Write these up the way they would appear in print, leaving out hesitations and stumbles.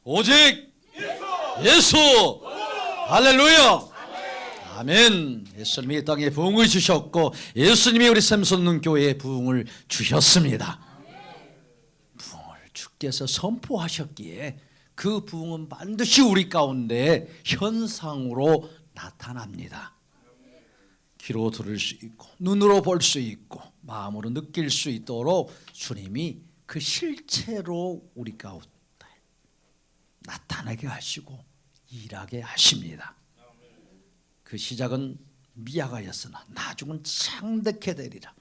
오직 예수. 할렐루야. 아멘. 예수님이 이 땅에 부흥을 주셨고 예수님이 우리 샘솟는 교회에 부흥을 주셨습니다. 부흥을 주께서 선포하셨기에 그 부흥은 반드시 우리 가운데 현상으로 나타납니다. 귀로 들을 수 있고 눈으로 볼 수 있고 마음으로 느낄 수 있도록 주님이 그 실체로 우리 가운데 나타나게 하시고 일하게 하십니다. 그 시작은 미약하였으나 나중은 창대케 되리라.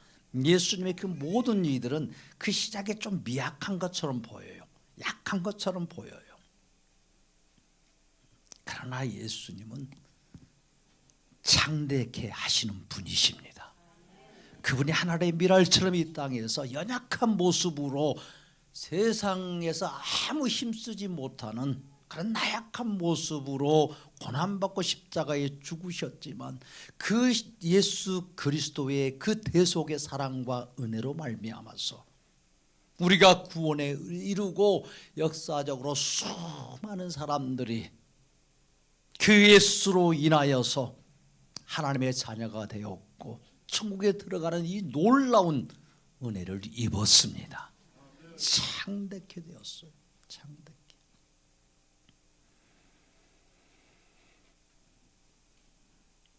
예수님의 그 모든 일들은 그 시작에 좀 미약한 것처럼 보여요. 약한 것처럼 보여요. 그러나 예수님은 창대케 하시는 분이십니다. 그분이 하늘의 미랄처럼 이 땅에서 연약한 모습으로 세상에서 아무 힘쓰지 못하는 그런 나약한 모습으로 고난받고 십자가에 죽으셨지만 그 예수 그리스도의 그 대속의 사랑과 은혜로 말미암아서 우리가 구원에 이루고 역사적으로 수많은 사람들이 그 예수로 인하여서 하나님의 자녀가 되었고 천국에 들어가는 이 놀라운 은혜를 입었습니다. 창대케 되었어요. 창대케.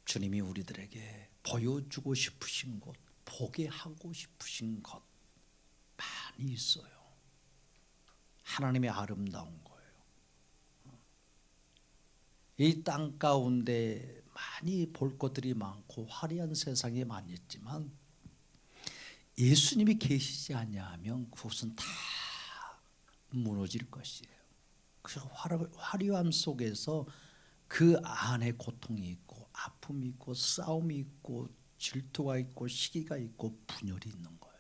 주님이 우리들에게 보여주고 싶으신 것, 보게 하고 싶으신 것 많이 있어요. 하나님의 아름다운 거예요. 이 땅 가운데 많이 볼 것들이 많고 화려한 세상이 많이 있지만 예수님이 계시지 아니하면 그것은 다 무너질 것이에요. 그래서 화려함 속에서 그 안에 고통이 있고 아픔이 있고 싸움이 있고 질투가 있고 시기가 있고 분열이 있는 거예요.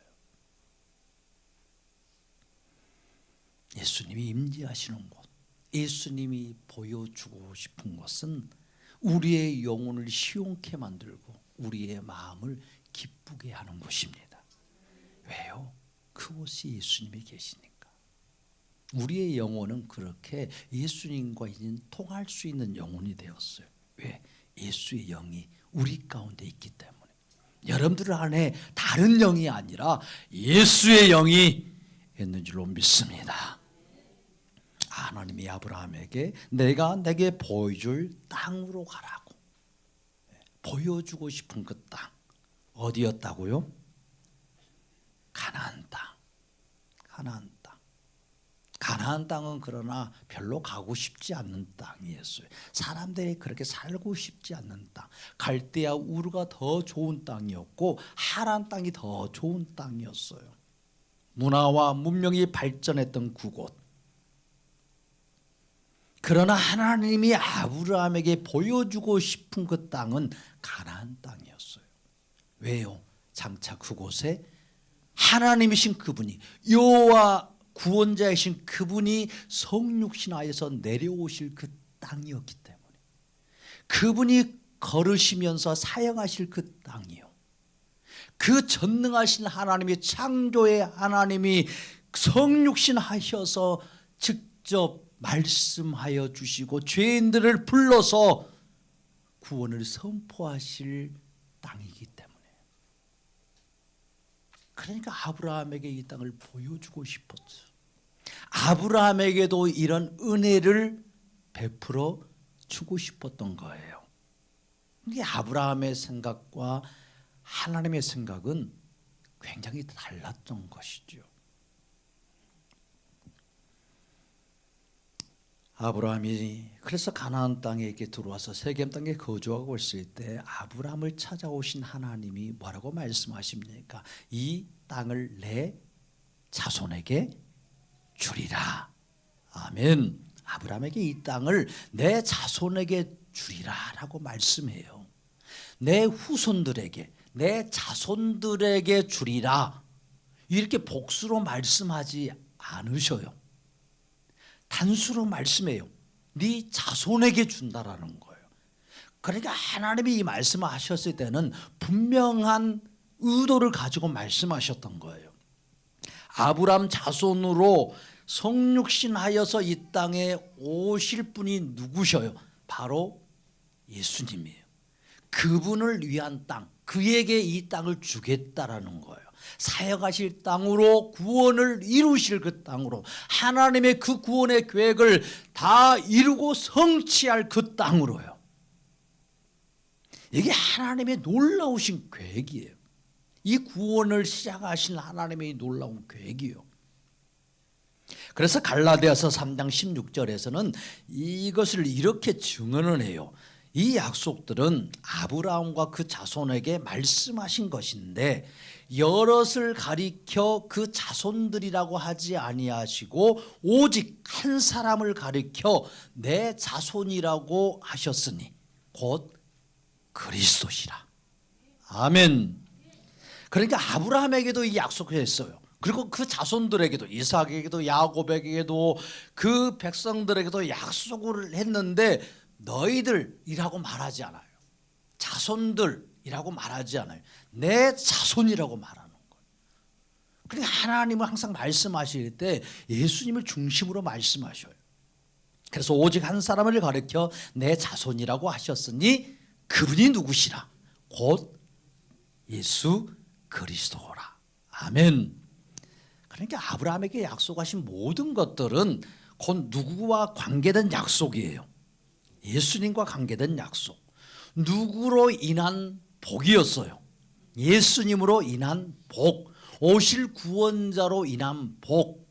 예수님이 임재하시는 곳, 예수님이 보여주고 싶은 것은 우리의 영혼을 시원케 만들고 우리의 마음을 기쁘게 하는 곳입니다. 왜요? 그곳이 예수님이 계시니까. 우리의 영혼은 그렇게 예수님과 이제 통할 수 있는 영혼이 되었어요. 왜? 예수의 영이 우리 가운데 있기 때문에. 여러분들 안에 다른 영이 아니라 예수의 영이 있는 줄로 믿습니다. 하나님이 아브라함에게 내가 내게 보여줄 땅으로 가라고 보여주고 싶은 그 땅 어디였다고요? 가나안 땅. 가나안 땅. 가나안 땅은 그러나 별로 가고 싶지 않는 땅이었어요. 사람들이 그렇게 살고 싶지 않는 땅. 갈대아 우르가 더 좋은 땅이었고 하란 땅이 더 좋은 땅이었어요. 문화와 문명이 발전했던 그곳. 그러나 하나님이 아브라함에게 보여주고 싶은 그 땅은 가나안 땅이었어요. 왜요? 장차 그곳에 하나님이신 그분이 여호와 구원자이신 그분이 성육신하여서 내려오실 그 땅이었기 때문에 그분이 걸으시면서 사역하실 그 땅이요. 그 전능하신 하나님이 창조의 하나님이 성육신하셔서 직접 말씀하여 주시고 죄인들을 불러서 구원을 선포하실 땅이기 때문에 그러니까 아브라함에게 이 땅을 보여주고 싶었죠. 아브라함에게도 이런 은혜를 베풀어 주고 싶었던 거예요. 이게 아브라함의 생각과 하나님의 생각은 굉장히 달랐던 것이죠. 아브라함이 그래서 가나안 땅에 이렇게 들어와서 세겜 땅에 거주하고 있을 때 아브라함을 찾아오신 하나님이 뭐라고 말씀하십니까? 이 땅을 내 자손에게 주리라. 아멘. 아브라함에게 이 땅을 내 자손에게 주리라 라고 말씀해요. 내 후손들에게 내 자손들에게 주리라 이렇게 복수로 말씀하지 않으셔요. 단수로 말씀해요. 네 자손에게 준다라는 거예요. 그러니까 하나님이 이 말씀을 하셨을 때는 분명한 의도를 가지고 말씀하셨던 거예요. 아브라함 자손으로 성육신하여서 이 땅에 오실 분이 누구셔요? 바로 예수님이에요. 그분을 위한 땅, 그에게 이 땅을 주겠다라는 거예요. 사역하실 땅으로, 구원을 이루실 그 땅으로, 하나님의 그 구원의 계획을 다 이루고 성취할 그 땅으로요. 이게 하나님의 놀라우신 계획이에요. 이 구원을 시작하신 하나님의 놀라운 계획이요. 그래서 갈라디아서 3장 16절에서는 이것을 이렇게 증언을 해요. 이 약속들은 아브라함과 그 자손에게 말씀하신 것인데 여럿을 가리켜 그 자손들이라고 하지 아니하시고 오직 한 사람을 가리켜 내 자손이라고 하셨으니 곧 그리스도시라. 아멘. 그러니까 아브라함에게도 이 약속을 했어요. 그리고 그 자손들에게도, 이삭에게도, 야곱에게도, 그 백성들에게도 약속을 했는데 너희들이라고 말하지 않아요. 자손들이라고 말하지 않아요. 내 자손이라고 말하는 거예요. 그러니까 하나님은 항상 말씀하실 때 예수님을 중심으로 말씀하셔요. 그래서 오직 한 사람을 가리켜 내 자손이라고 하셨으니 그분이 누구시라? 곧 예수 그리스도라. 아멘. 그러니까 아브라함에게 약속하신 모든 것들은 곧 누구와 관계된 약속이에요. 예수님과 관계된 약속. 누구로 인한 복이었어요. 예수님으로 인한 복, 오실 구원자로 인한 복.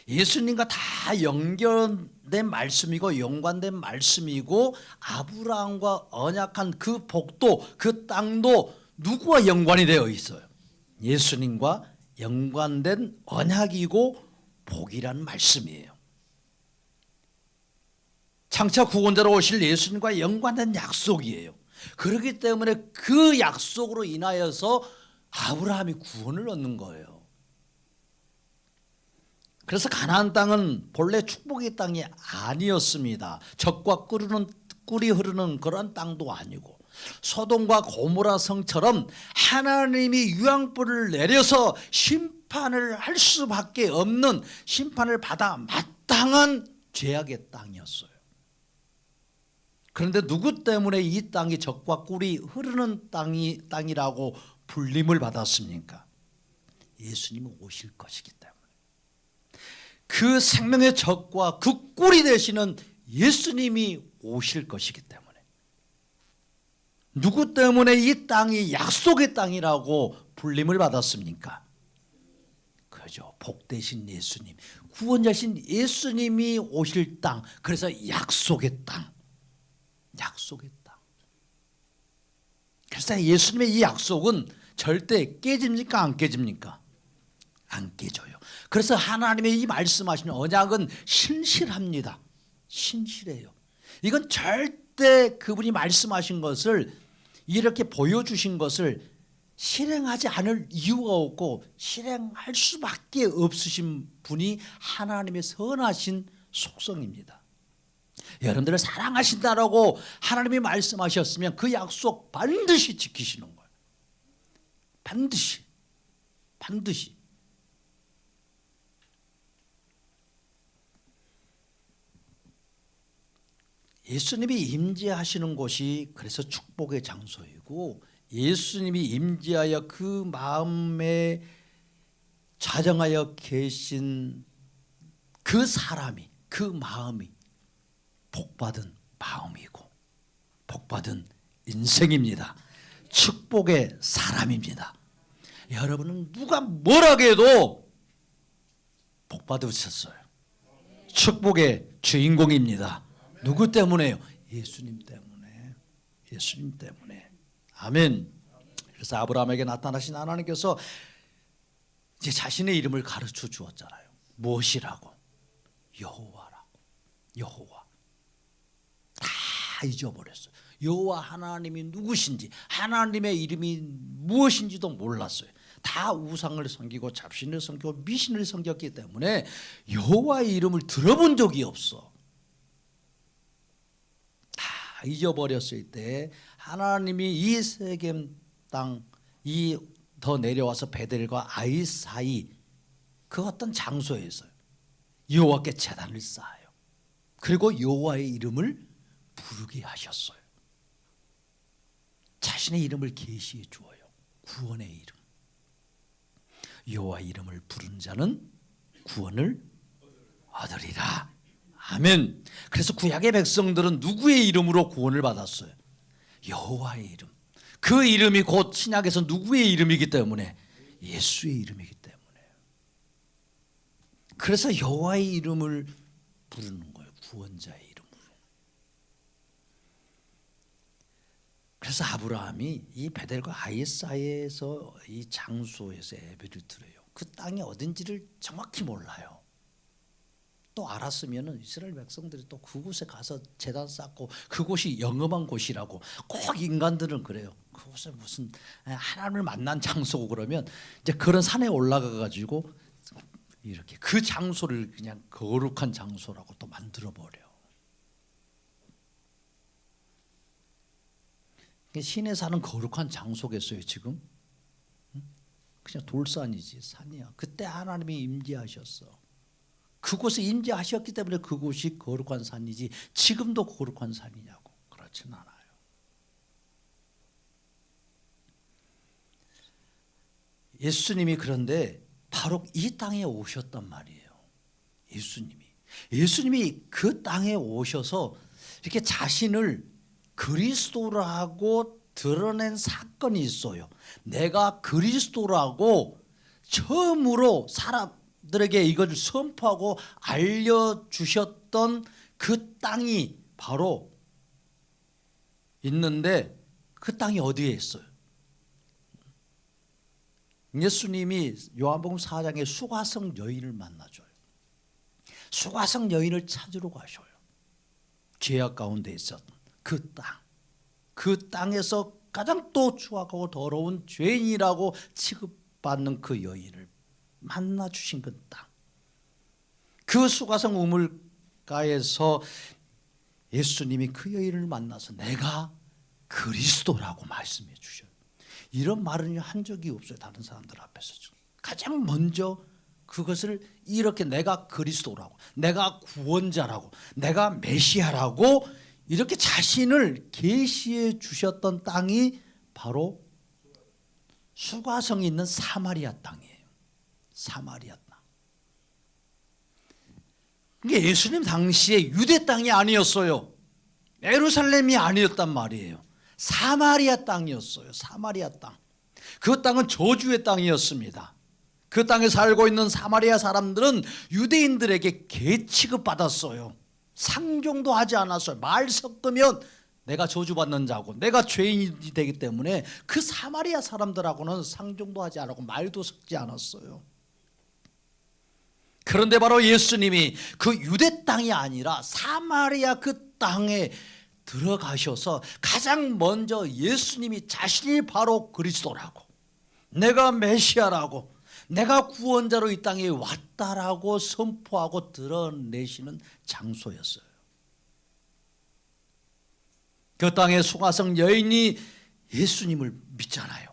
예수님과 다 연결된 말씀이고 연관된 말씀이고 아브라함과 언약한 그 복도, 그 땅도 누구와 연관이 되어 있어요? 예수님과 연관된 언약이고 복이라는 말씀이에요. 장차 구원자로 오실 예수님과 연관된 약속이에요. 그렇기 때문에 그 약속으로 인하여서 아브라함이 구원을 얻는 거예요. 그래서 가나안 땅은 본래 축복의 땅이 아니었습니다. 젖과 꿀이 흐르는 그런 땅도 아니고 소돔과 고모라 성처럼 하나님이 유황불을 내려서 심판을 할 수밖에 없는, 심판을 받아 마땅한 죄악의 땅이었어요. 그런데 누구 때문에 이 땅이 젖과 꿀이 흐르는 땅이라고 불림을 받았습니까? 예수님이 오실 것이기 때문에. 그 생명의 젖과 그 꿀이 되시는 예수님이 오실 것이기 때문에. 누구 때문에 이 땅이 약속의 땅이라고 불림을 받았습니까? 그죠. 복되신 예수님, 구원자신 예수님이 오실 땅. 그래서 약속의 땅. 약속의 땅. 그래서 예수님의 이 약속은 절대 깨집니까? 안 깨집니까? 안 깨져요. 그래서 하나님의 이 말씀하시는 언약은 신실합니다. 신실해요. 이건 절대 그분이 말씀하신 것을, 이렇게 보여주신 것을 실행하지 않을 이유가 없고 실행할 수밖에 없으신 분이 하나님의 선하신 속성입니다. 여러분들을 사랑하신다라고 하나님이 말씀하셨으면 그 약속 반드시 지키시는 거예요. 반드시. 예수님이 임재하시는 곳이 그래서 축복의 장소이고, 예수님이 임재하여 그 마음에 자정하여 계신 그 사람이, 그 마음이 복받은 마음이고 복받은 인생입니다. 축복의 사람입니다. 여러분은 누가 뭐라고 해도 복받으셨어요. 축복의 주인공입니다. 누구 때문에요? 예수님 때문에. 예수님 때문에. 아멘. 그래서 아브라함에게 나타나신 하나님께서 이제 자신의 이름을 가르쳐 주었잖아요. 무엇이라고? 여호와라고. 여호와. 다 잊어버렸어요. 여호와 하나님이 누구신지, 하나님의 이름이 무엇인지도 몰랐어요. 다 우상을 섬기고 잡신을 섬기고 미신을 섬겼기 때문에 여호와의 이름을 들어본 적이 없어. 잊어버렸을 때 하나님이 이 세겜 땅, 이 더 내려와서 베델과 아이 사이 그 어떤 장소에서 여호와께 제단을 쌓아요. 그리고 여호와의 이름을 부르게 하셨어요. 자신의 이름을 계시해 주어요. 구원의 이름. 여호와의 이름을 부른 자는 구원을 얻으리라. 아멘. 그래서 구약의 백성들은 누구의 이름으로 구원을 받았어요? 여호와의 이름. 그 이름이 곧 신약에서 누구의 이름이기 때문에? 예수의 이름이기 때문에. 그래서 여호와의 이름을 부르는 거예요. 구원자의 이름으로. 그래서 아브라함이 이 베델과 아이 사이에서 이 장소에서 예배를 드려요. 그 땅이 어딘지를 정확히 몰라요. 또 알았으면 이스라엘 백성들이 또 그곳에 가서 제단 쌓고 그곳이 영험한 곳이라고. 꼭 인간들은 그래요. 그곳에 무슨 하나님을 만난 장소고 그러면 이제 그런 산에 올라가 가지고 이렇게 그 장소를 그냥 거룩한 장소라고 또 만들어 버려. 신의 산은 거룩한 장소겠어요 지금? 그냥 돌산이지 산이야. 그때 하나님이 임재하셨어. 그곳에 임재하셨기 때문에 그곳이 거룩한 산이지 지금도 거룩한 산이냐고. 그렇진 않아요. 예수님이 그런데 바로 이 땅에 오셨단 말이에요. 예수님이 그 땅에 오셔서 이렇게 자신을 그리스도라고 드러낸 사건이 있어요. 내가 그리스도라고 처음으로 사람들에게 이걸 선포하고 알려주셨던 그 땅이 바로 있는데 그 땅이 어디에 있어요? 예수님이 요한복음 4장에 수가성 여인을 만나줘요. 수가성 여인을 찾으러 가셔요. 죄악 가운데 있었던 그 땅. 그 땅에서 가장 또 추악하고 더러운 죄인이라고 취급받는 그 여인을 만나주신 그 땅. 그 수가성 우물가에서 예수님이 그 여인을 만나서 내가 그리스도라고 말씀해 주셔요. 이런 말은 한 적이 없어요. 다른 사람들 앞에서. 가장 먼저 그것을 이렇게 내가 그리스도라고, 내가 구원자라고, 내가 메시아라고 이렇게 자신을 계시해 주셨던 땅이 바로 수가성이 있는 사마리아 땅이에요. 사마리아 땅. 그게 예수님 당시에 유대 땅이 아니었어요. 예루살렘이 아니었단 말이에요. 사마리아 땅이었어요. 사마리아 땅. 그 땅은 저주의 땅이었습니다. 그 땅에 살고 있는 사마리아 사람들은 유대인들에게 개 취급받았어요. 상종도 하지 않았어요. 말 섞으면 내가 저주받는 자고 내가 죄인이 되기 때문에 그 사마리아 사람들하고는 상종도 하지 않았고 말도 섞지 않았어요. 그런데 바로 예수님이 그 유대 땅이 아니라 사마리아 그 땅에 들어가셔서 가장 먼저 예수님이 자신이 바로 그리스도라고, 내가 메시아라고, 내가 구원자로 이 땅에 왔다라고 선포하고 드러내시는 장소였어요. 그 땅의 수가성 여인이 예수님을 믿잖아요.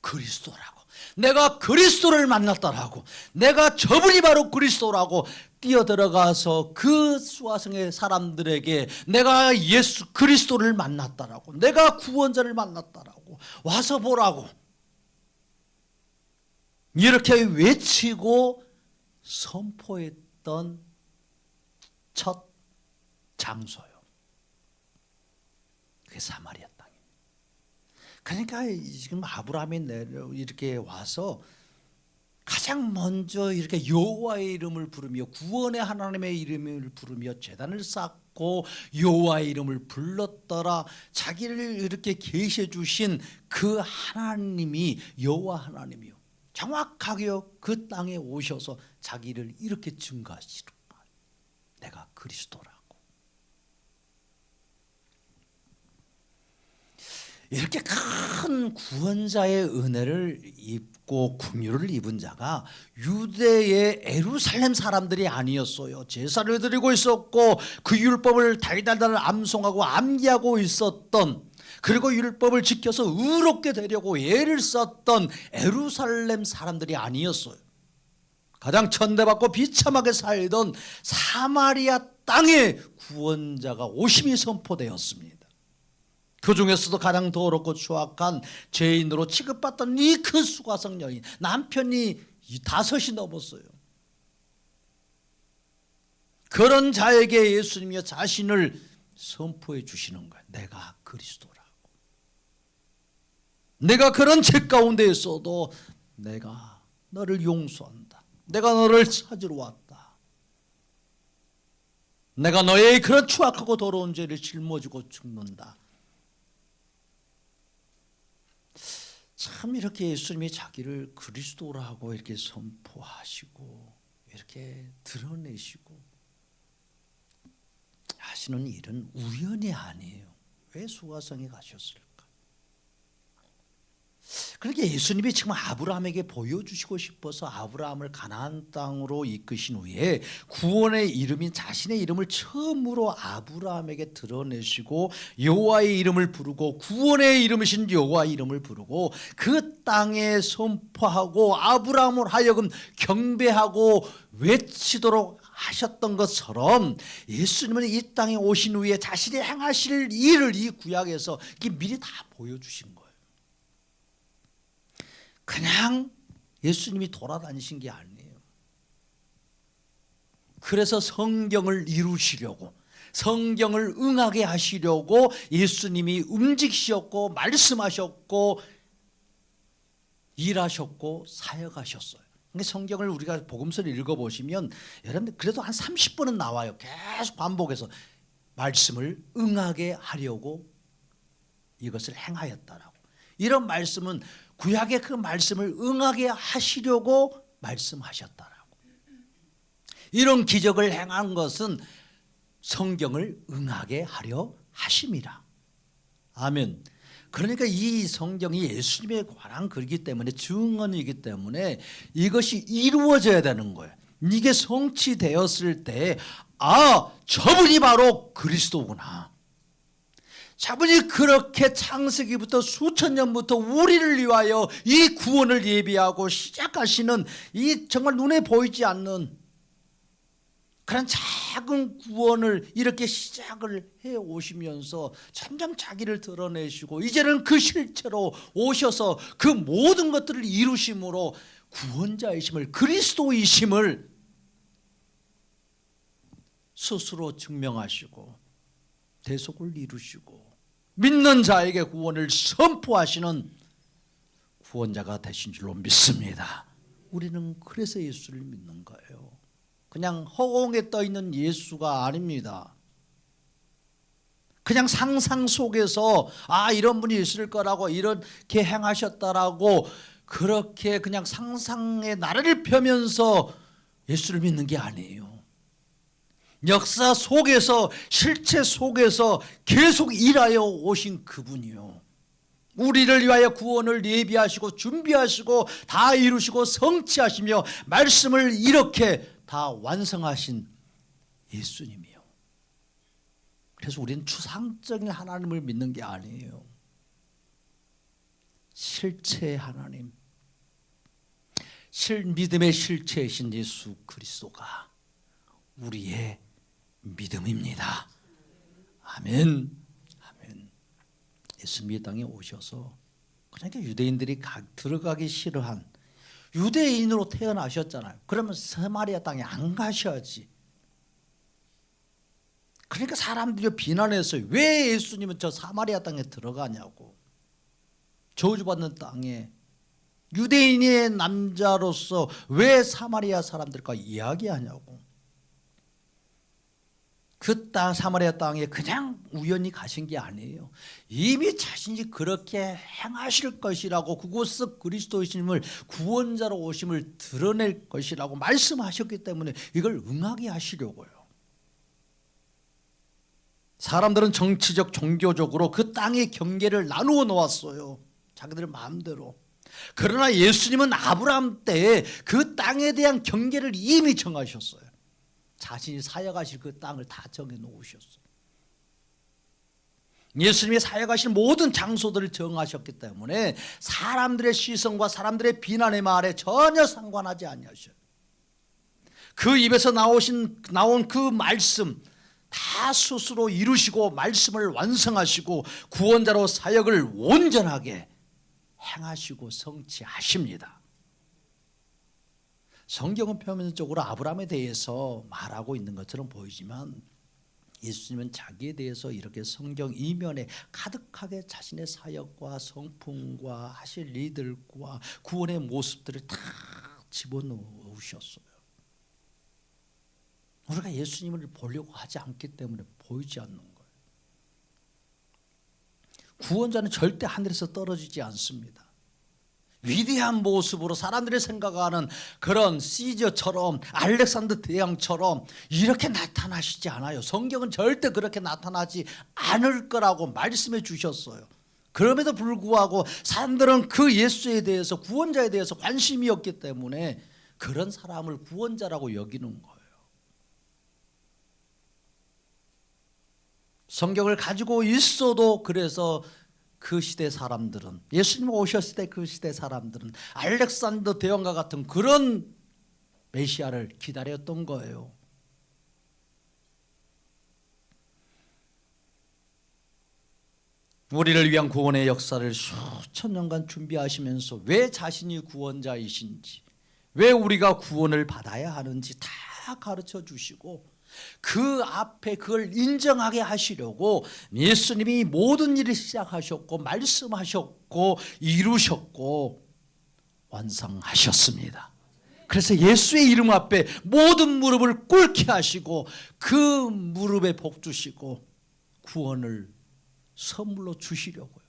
그리스도라고, 내가 그리스도를 만났다라고, 내가 저분이 바로 그리스도라고 뛰어들어가서 그 수가성의 사람들에게 내가 예수 그리스도를 만났다라고, 내가 구원자를 만났다라고, 와서 보라고 이렇게 외치고 선포했던 첫 장소요. 그게 사마리아 땅이에요. 그러니까 지금 아브라함이 이렇게 와서 가장 먼저 이렇게 여호와의 이름을 부르며 구원의 하나님의 이름을 부르며 제단을 쌓고 여호와의 이름을 불렀더라. 자기를 이렇게 계시해 주신 그 하나님이 여호와 하나님이요. 정확하게 그 땅에 오셔서 자기를 이렇게 증거하시는 거예요. 내가 그리스도라고. 이렇게 큰 구원자의 은혜를 입고 긍휼을 입은 자가 유대의 예루살렘 사람들이 아니었어요. 제사를 드리고 있었고 그 율법을 달달달 암송하고 암기하고 있었던, 그리고 율법을 지켜서 의롭게 되려고 애를 썼던 예루살렘 사람들이 아니었어요. 가장 천대받고 비참하게 살던 사마리아 땅에 구원자가 오심이 선포되었습니다. 그 중에서도 가장 더럽고 추악한 죄인으로 취급받던 이 그 수가성 여인, 남편이 5이 넘었어요. 그런 자에게 예수님이 자신을 선포해 주시는 거예요. 내가 그리스도라고. 내가 그런 죄 가운데 있어도 내가 너를 용서한다. 내가 너를 찾으러 왔다. 내가 너의 그런 추악하고 더러운 죄를 짊어지고 죽는다. 참 이렇게 예수님이 자기를 그리스도라고 이렇게 선포하시고 이렇게 드러내시고 하시는 일은 우연이 아니에요. 왜 수가성에 가셨을까? 그러니까 예수님이 지금 아브라함에게 보여주시고 싶어서 아브라함을 가나안 땅으로 이끄신 후에 구원의 이름인 자신의 이름을 처음으로 아브라함에게 드러내시고 여호와의 이름을 부르고 구원의 이름이신 여호와의 이름을 부르고 그 땅에 선포하고 아브라함을 하여금 경배하고 외치도록 하셨던 것처럼 예수님은 이 땅에 오신 후에 자신이 행하실 일을 이 구약에서 미리 다 보여주신 거예요. 그냥 예수님이 돌아다니신 게 아니에요. 그래서 성경을 이루시려고, 성경을 응하게 하시려고 예수님이 움직이셨고 말씀하셨고 일하셨고 사역하셨어요. 성경을 우리가 복음서를 읽어보시면 여러분들 그래도 한 30번은 나와요. 계속 반복해서 말씀을 응하게 하려고 이것을 행하였다라고. 이런 말씀은 구약의 그 말씀을 응하게 하시려고 말씀하셨다라고. 이런 기적을 행한 것은 성경을 응하게 하려 하심이라. 아멘. 그러니까 이 성경이 예수님에 관한 글이기 때문에 증언이기 때문에 이것이 이루어져야 되는 거예요. 이게 성취되었을 때 저분이 바로 그리스도구나. 저분이 그렇게 창세기부터 수천 년부터 우리를 위하여 이 구원을 예비하고 시작하시는 이 정말 눈에 보이지 않는 그런 작은 구원을 이렇게 시작을 해 오시면서 점점 자기를 드러내시고 이제는 그 실체로 오셔서 그 모든 것들을 이루심으로 구원자이심을, 그리스도이심을 스스로 증명하시고 대속을 이루시고 믿는 자에게 구원을 선포하시는 구원자가 되신 줄로 믿습니다. 우리는 그래서 예수를 믿는 거예요. 그냥 허공에 떠 있는 예수가 아닙니다. 그냥 상상 속에서 이런 분이 있을 거라고 이렇게 행하셨다라고 그렇게 그냥 상상의 나래를 펴면서 예수를 믿는 게 아니에요. 역사 속에서 실체 속에서 계속 일하여 오신 그분이요. 우리를 위하여 구원을 예비하시고 준비하시고 다 이루시고 성취하시며 말씀을 이렇게 다 완성하신 예수님이요. 그래서 우리는 추상적인 하나님을 믿는 게 아니에요. 실체의 하나님, 믿음의 실체이신 예수 그리스도가 우리의 믿음입니다. 아멘. 아멘. 예수님이 이 땅에 오셔서 그러니까 유대인들이 들어가기 싫어한 유대인으로 태어나셨잖아요. 그러면 사마리아 땅에 안 가셔야지. 그러니까 사람들이 비난했어요. 왜 예수님은 저 사마리아 땅에 들어가냐고. 저주받는 땅에 유대인의 남자로서 왜 사마리아 사람들과 이야기하냐고. 그 땅 사마리아 땅에 그냥 우연히 가신 게 아니에요. 이미 자신이 그렇게 행하실 것이라고, 그곳에서 그리스도이심을, 구원자로 오심을 드러낼 것이라고 말씀하셨기 때문에 이걸 응하게 하시려고요. 사람들은 정치적, 종교적으로 그 땅의 경계를 나누어 놓았어요. 자기들 마음대로. 그러나 예수님은 아브라함 때에 그 땅에 대한 경계를 이미 정하셨어요. 자신이 사역하실 그 땅을 다 정해놓으셨어요. 예수님이 사역하실 모든 장소들을 정하셨기 때문에 사람들의 시선과 사람들의 비난의 말에 전혀 상관하지 아니하셔요. 그 입에서 나온 그 말씀 다 스스로 이루시고 말씀을 완성하시고 구원자로 사역을 온전하게 행하시고 성취하십니다. 성경은 표면적으로 아브라함에 대해서 말하고 있는 것처럼 보이지만 예수님은 자기에 대해서 이렇게 성경 이면에 가득하게 자신의 사역과 성품과 하실 일들과 구원의 모습들을 다 집어넣으셨어요. 우리가 예수님을 보려고 하지 않기 때문에 보이지 않는 거예요. 구원자는 절대 하늘에서 떨어지지 않습니다. 위대한 모습으로 사람들이 생각하는 그런 시저처럼 알렉산더 대왕처럼 이렇게 나타나시지 않아요. 성경은 절대 그렇게 나타나지 않을 거라고 말씀해 주셨어요. 그럼에도 불구하고 사람들은 그 예수에 대해서 구원자에 대해서 관심이 없기 때문에 그런 사람을 구원자라고 여기는 거예요. 성경을 가지고 있어도 그래서 그 시대 사람들은 예수님 오셨을 때 그 시대 사람들은 알렉산더 대왕과 같은 그런 메시아를 기다렸던 거예요. 우리를 위한 구원의 역사를 수천 년간 준비하시면서 왜 자신이 구원자이신지, 왜 우리가 구원을 받아야 하는지 다 가르쳐 주시고 그 앞에 그걸 인정하게 하시려고 예수님이 모든 일을 시작하셨고 말씀하셨고 이루셨고 완성하셨습니다. 그래서 예수의 이름 앞에 모든 무릎을 꿇게 하시고 그 무릎에 복 주시고 구원을 선물로 주시려고요.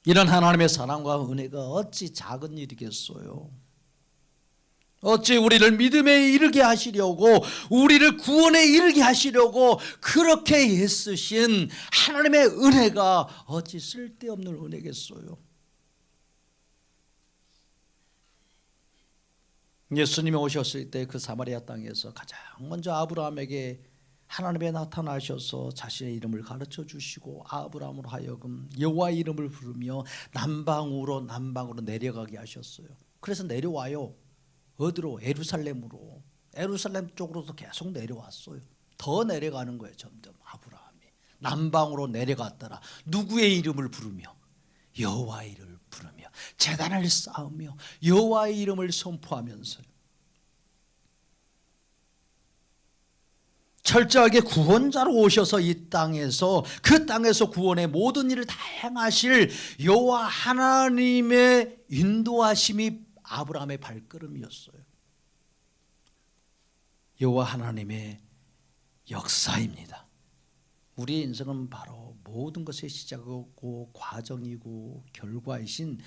이런 하나님의 사랑과 은혜가 어찌 작은 일이겠어요. 어찌 우리를 믿음에 이르게 하시려고 우리를 구원에 이르게 하시려고 그렇게 애쓰신 하나님의 은혜가 어찌 쓸데없는 은혜겠어요. 예수님이 오셨을 때 그 사마리아 땅에서 가장 먼저 아브라함에게 하나님이 나타나셔서 자신의 이름을 가르쳐 주시고 아브라함으로 하여금 여호와의 이름을 부르며 남방으로 내려가게 하셨어요. 그래서 내려와요. 어디로? 예루살렘으로. 예루살렘 쪽으로도 계속 내려왔어요. 더 내려가는 거예요. 점점 아브라함이 남방으로 내려갔더라. 누구의 이름을 부르며? 여호와의 이름을 부르며 제단을 쌓으며 여호와의 이름을 선포하면서요. 철저하게 구원자로 오셔서 이 땅에서 그 땅에서 구원의 모든 일을 다 행하실 여호와 하나님의 인도하심이 아브라함의 발걸음이었어요. 여호와 하나님의 역사입니다. 우리의 인생은 바로 모든 것의 시작이고 과정이고 결과이신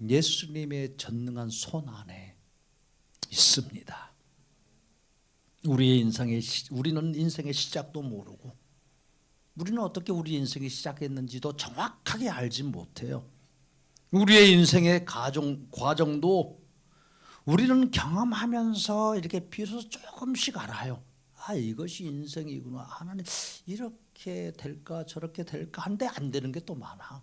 예수님의 전능한 손 안에 있습니다. 우리는 인생의 시작도 모르고 우리는 어떻게 우리 인생이 시작했는지도 정확하게 알지 못해요. 우리의 인생의 과정도 우리는 경험하면서 이렇게 비로소 조금씩 알아요. 아, 이것이 인생이구나. 하나님 이렇게 될까 저렇게 될까 한데 안 되는 게 또 많아.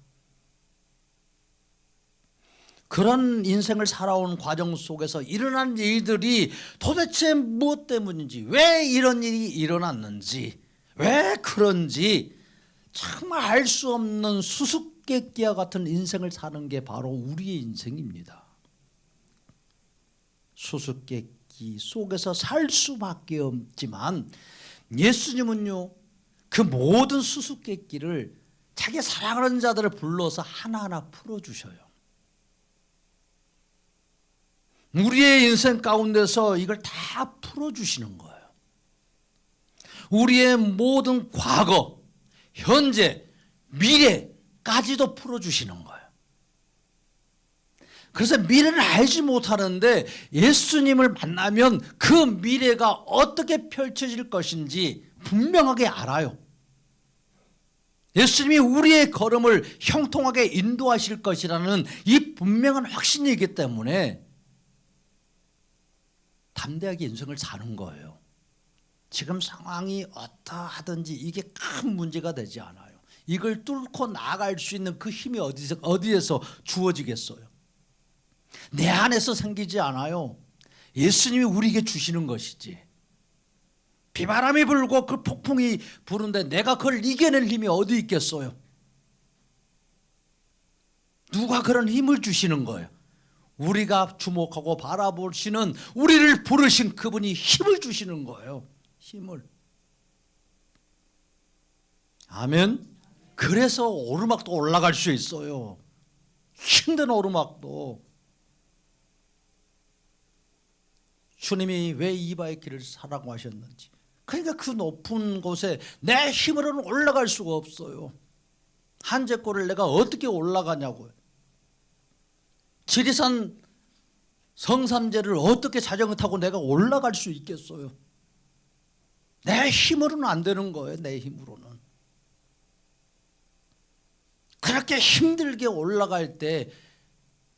그런 인생을 살아온 과정 속에서 일어난 일들이 도대체 무엇 때문인지, 왜 이런 일이 일어났는지, 왜 그런지 정말 알 수 없는 수수께끼와 같은 인생을 사는 게 바로 우리의 인생입니다. 수수께끼 속에서 살 수밖에 없지만 예수님은요, 그 모든 수수께끼를 자기 사랑하는 자들을 불러서 하나하나 풀어주셔요. 우리의 인생 가운데서 이걸 다 풀어주시는 거예요. 우리의 모든 과거, 현재, 미래까지도 풀어주시는 거예요. 그래서 미래를 알지 못하는데 예수님을 만나면 그 미래가 어떻게 펼쳐질 것인지 분명하게 알아요. 예수님이 우리의 걸음을 형통하게 인도하실 것이라는 이 분명한 확신이기 때문에 담대하게 인생을 사는 거예요. 지금 상황이 어떠하든지 이게 큰 문제가 되지 않아요. 이걸 뚫고 나아갈 수 있는 그 힘이 어디에서 주어지겠어요? 내 안에서 생기지 않아요. 예수님이 우리에게 주시는 것이지. 비바람이 불고 그 폭풍이 부는데 내가 그걸 이겨낼 힘이 어디 있겠어요? 누가 그런 힘을 주시는 거예요? 우리가 주목하고 바라보시는, 우리를 부르신 그분이 힘을 주시는 거예요. 힘을. 아멘. 그래서 오르막도 올라갈 수 있어요. 힘든 오르막도. 주님이 왜 이바의 길을 사라고 하셨는지. 그러니까 그 높은 곳에 내 힘으로는 올라갈 수가 없어요. 한제골을 내가 어떻게 올라가냐고요. 지리산 성산제를 어떻게 자전거 타고 내가 올라갈 수 있겠어요? 내 힘으로는 안 되는 거예요. 내 힘으로는. 그렇게 힘들게 올라갈 때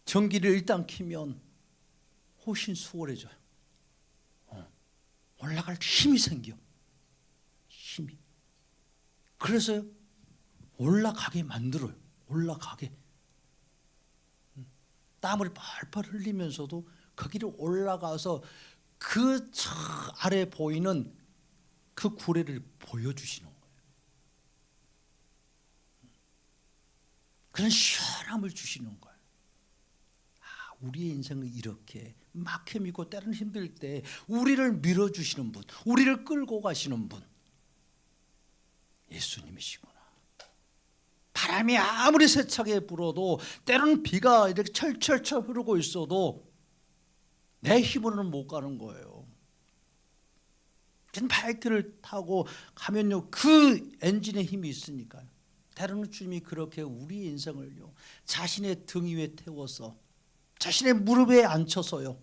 전기를 일단 켜면 훨씬 수월해져요. 올라갈 힘이 생겨. 힘이. 그래서 올라가게 만들어요. 올라가게. 땀을 펄펄 흘리면서도 거기를 올라가서 그 저 아래 보이는 그 구례를 보여주시는 거예요. 그런 시원함을 주시는 거예요. 아, 우리의 인생은 이렇게 막힘이고 때로는 힘들 때 우리를 밀어주시는 분, 우리를 끌고 가시는 분, 예수님이시구나. 바람이 아무리 세차게 불어도, 때로는 비가 이렇게 철철철 흐르고 있어도 내 힘으로는 못 가는 거예요. 바이크를 타고 가면요, 그 엔진에 힘이 있으니까요. 때로는 주님이 그렇게 우리 인생을요, 자신의 등 위에 태워서 자신의 무릎에 앉혀서요,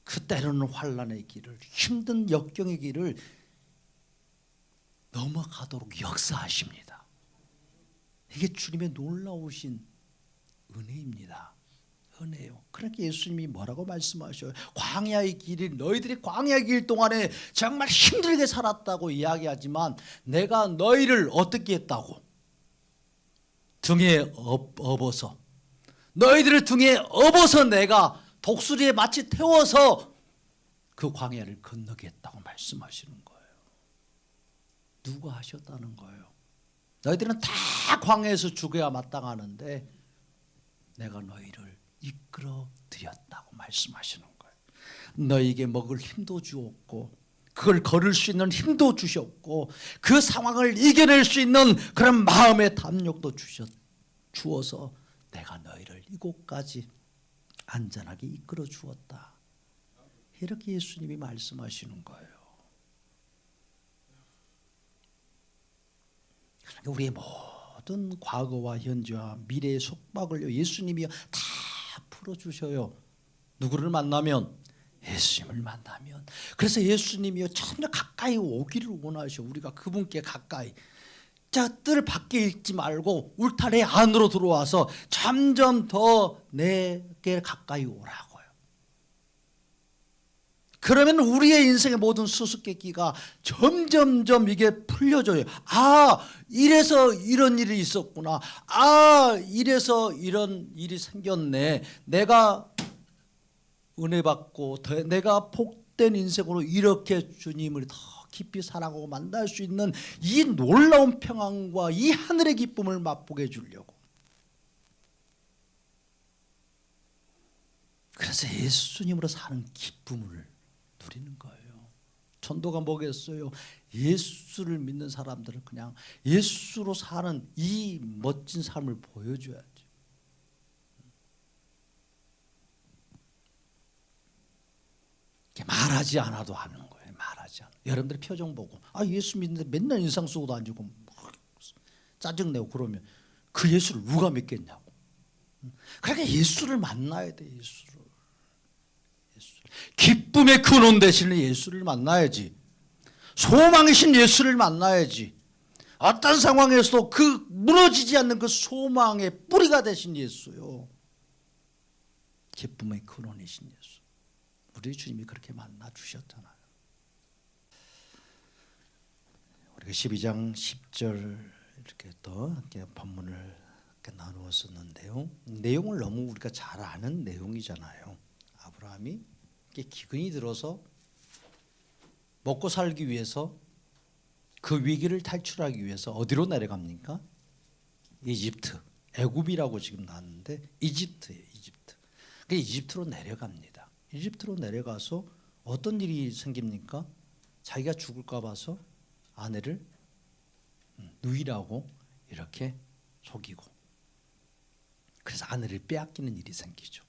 그 때로는 환난의 길을, 힘든 역경의 길을 넘어가도록 역사하십니다. 이게 주님의 놀라우신 은혜입니다. 은혜요. 그렇게 예수님이 뭐라고 말씀하셔요? 광야의 길이, 너희들이 광야의 길 동안에 정말 힘들게 살았다고 이야기하지만 내가 너희를 어떻게 했다고? 등에 업어서, 너희들을 등에 업어서 내가 독수리에 마치 태워서 그 광야를 건너게 했다고 말씀하시는 거예요. 누가 하셨다는 거예요? 너희들은 다 광야에서 죽어야 마땅하는데 내가 너희를 이끌어 드렸다고 말씀하시는 거예요. 너희에게 먹을 힘도 주었고 그걸 걸을 수 있는 힘도 주셨고 그 상황을 이겨낼 수 있는 그런 마음의 담력도 주어서 내가 너희를 이곳까지 안전하게 이끌어 주었다. 이렇게 예수님이 말씀하시는 거예요. 그러니까 우리의 모든 과거와 현재와 미래의 속박을 예수님이 다 풀어주셔요. 누구를 만나면? 예수님을 만나면. 그래서 예수님이요, 점점 가까이 오기를 원하셔. 우리가 그분께 가까이. 자, 뜰 밖에 있지 말고 울타리 안으로 들어와서 점점 더 내게 가까이 오라고요. 그러면 우리의 인생의 모든 수수께끼가 점점점 이게 풀려져요. 아, 이래서 이런 일이 있었구나. 아, 이래서 이런 일이 생겼네. 내가 은혜 받고 내가 복된 인생으로 이렇게 주님을 더 깊이 사랑하고 만날 수 있는 이 놀라운 평안과 이 하늘의 기쁨을 맛보게 해주려고. 그래서 예수님으로 사는 기쁨을 누리는 거예요. 전도가 뭐겠어요? 예수를 믿는 사람들은 그냥 예수로 사는 이 멋진 삶을 보여줘야죠. 말하지 않아도 하는 거예요. 말하지 않아. 여러분들 표정 보고 아, 예수 믿는데 맨날 인상 쓰고 다니고 짜증내고 그러면 그 예수를 누가 믿겠냐고. 그러니까 예수를 만나야 돼. 예수를. 기쁨의 근원 되시는 예수를 만나야지. 소망이신 예수를 만나야지. 어떤 상황에서도 그 무너지지 않는 그 소망의 뿌리가 되신 예수요. 기쁨의 근원이신 예수. 우리 주님이 그렇게 만나 주셨잖아요. 우리가 12장 10절 이렇게 또 본문을 이렇게 나누었었는데요. 내용을 너무 우리가 잘 아는 내용이잖아요. 아브라함이 기근이 들어서 먹고 살기 위해서 그 위기를 탈출하기 위해서 어디로 내려갑니까? 이집트. 애굽이라고 지금 나왔는데 이집트예요. 이집트. 그 이집트로 내려갑니다. 이집트로 내려가서 어떤 일이 생깁니까? 자기가 죽을까 봐서 아내를 누이라고 이렇게 속이고, 그래서 아내를 빼앗기는 일이 생기죠.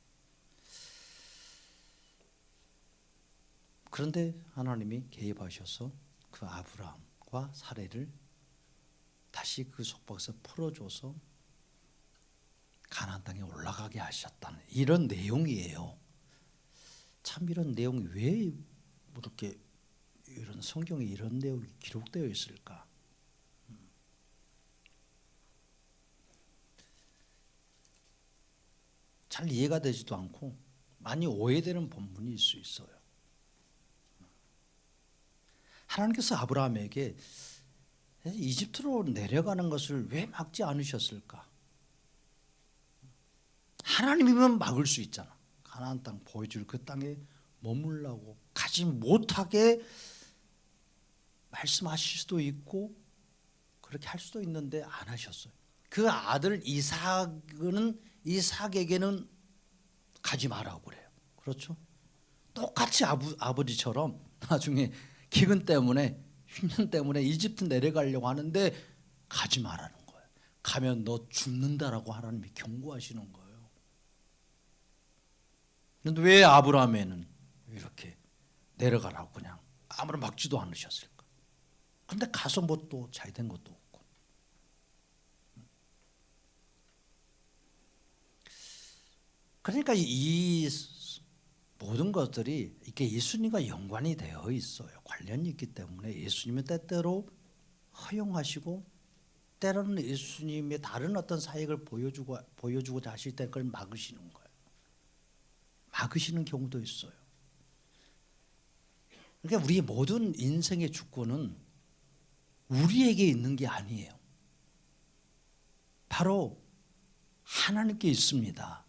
그런데 하나님이 개입하셔서 그 아브라함과 사례를 다시 그 속박에서 풀어줘서 가나안 땅에 올라가게 하셨다는 이런 내용이에요. 참 이런 내용이 왜 이렇게 이런 성경에 이런 내용이 기록되어 있을까? 잘 이해가 되지도 않고 많이 오해되는 본문일 수 있어요. 하나님께서 아브라함에게 이집트로 내려가는 것을 왜 막지 않으셨을까? 하나님이면 막을 수 있잖아. 가나안 땅 보여줄 그 땅에 머물라고 가지 못하게 말씀하실 수도 있고 그렇게 할 수도 있는데 안 하셨어요. 그 아들 이삭에게는 가지 말라고 그래요. 그렇죠? 똑같이 아버지처럼 나중에 기근 때문에 흉년 때문에 이집트 내려가려고 하는데 가지 말라는 거예요. 가면 너 죽는다라고 하나님이 경고하시는 거예요. 그런데 왜 아브라함에는 이렇게 내려가라고 그냥 아무런 막지도 않으셨을까? 근데 가서 뭐 또 잘 된 것도 없고. 그러니까 이 모든 것들이 이렇게 예수님과 연관이 되어 있어요. 관련이 있기 때문에 예수님은 때때로 허용하시고 때로는 예수님의 다른 어떤 사역을 보여주고자 하실 때 그걸 막으시는 거예요. 막으시는 경우도 있어요. 그러니까 우리의 모든 인생의 주권은 우리에게 있는 게 아니에요. 바로 하나님께 있습니다.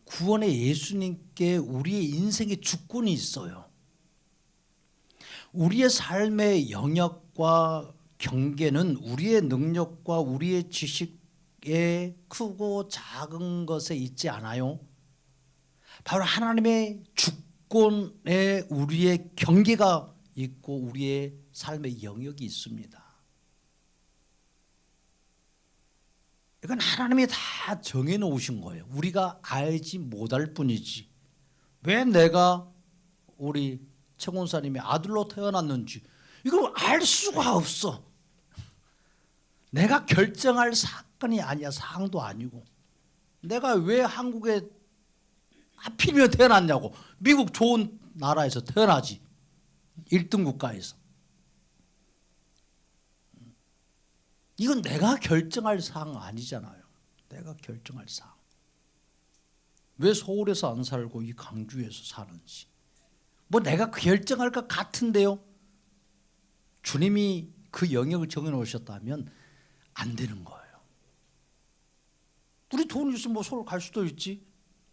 구원의 예수님께 우리의 인생의 주권이 있어요. 우리의 삶의 영역과 경계는 우리의 능력과 우리의 지식에 크고 작은 것에 있지 않아요. 바로 하나님의 주권에 우리의 경계가 있고 우리의 삶의 영역이 있습니다. 이건 하나님이 다 정해놓으신 거예요. 우리가 알지 못할 뿐이지. 왜 내가 우리 최군사님의 아들로 태어났는지 이걸 알 수가 없어. 내가 결정할 사건이 아니야. 사항도 아니고. 내가 왜 한국에 하필이면 태어났냐고. 미국 좋은 나라에서 태어나지. 1등 국가에서. 이건 내가 결정할 사항 아니잖아요. 내가 결정할 사항. 왜 서울에서 안 살고 이 강주에서 사는지. 뭐 내가 결정할 것 같은데요. 주님이 그 영역을 정해놓으셨다면 안 되는 거예요. 우리 돈 있으면 뭐 서울 갈 수도 있지.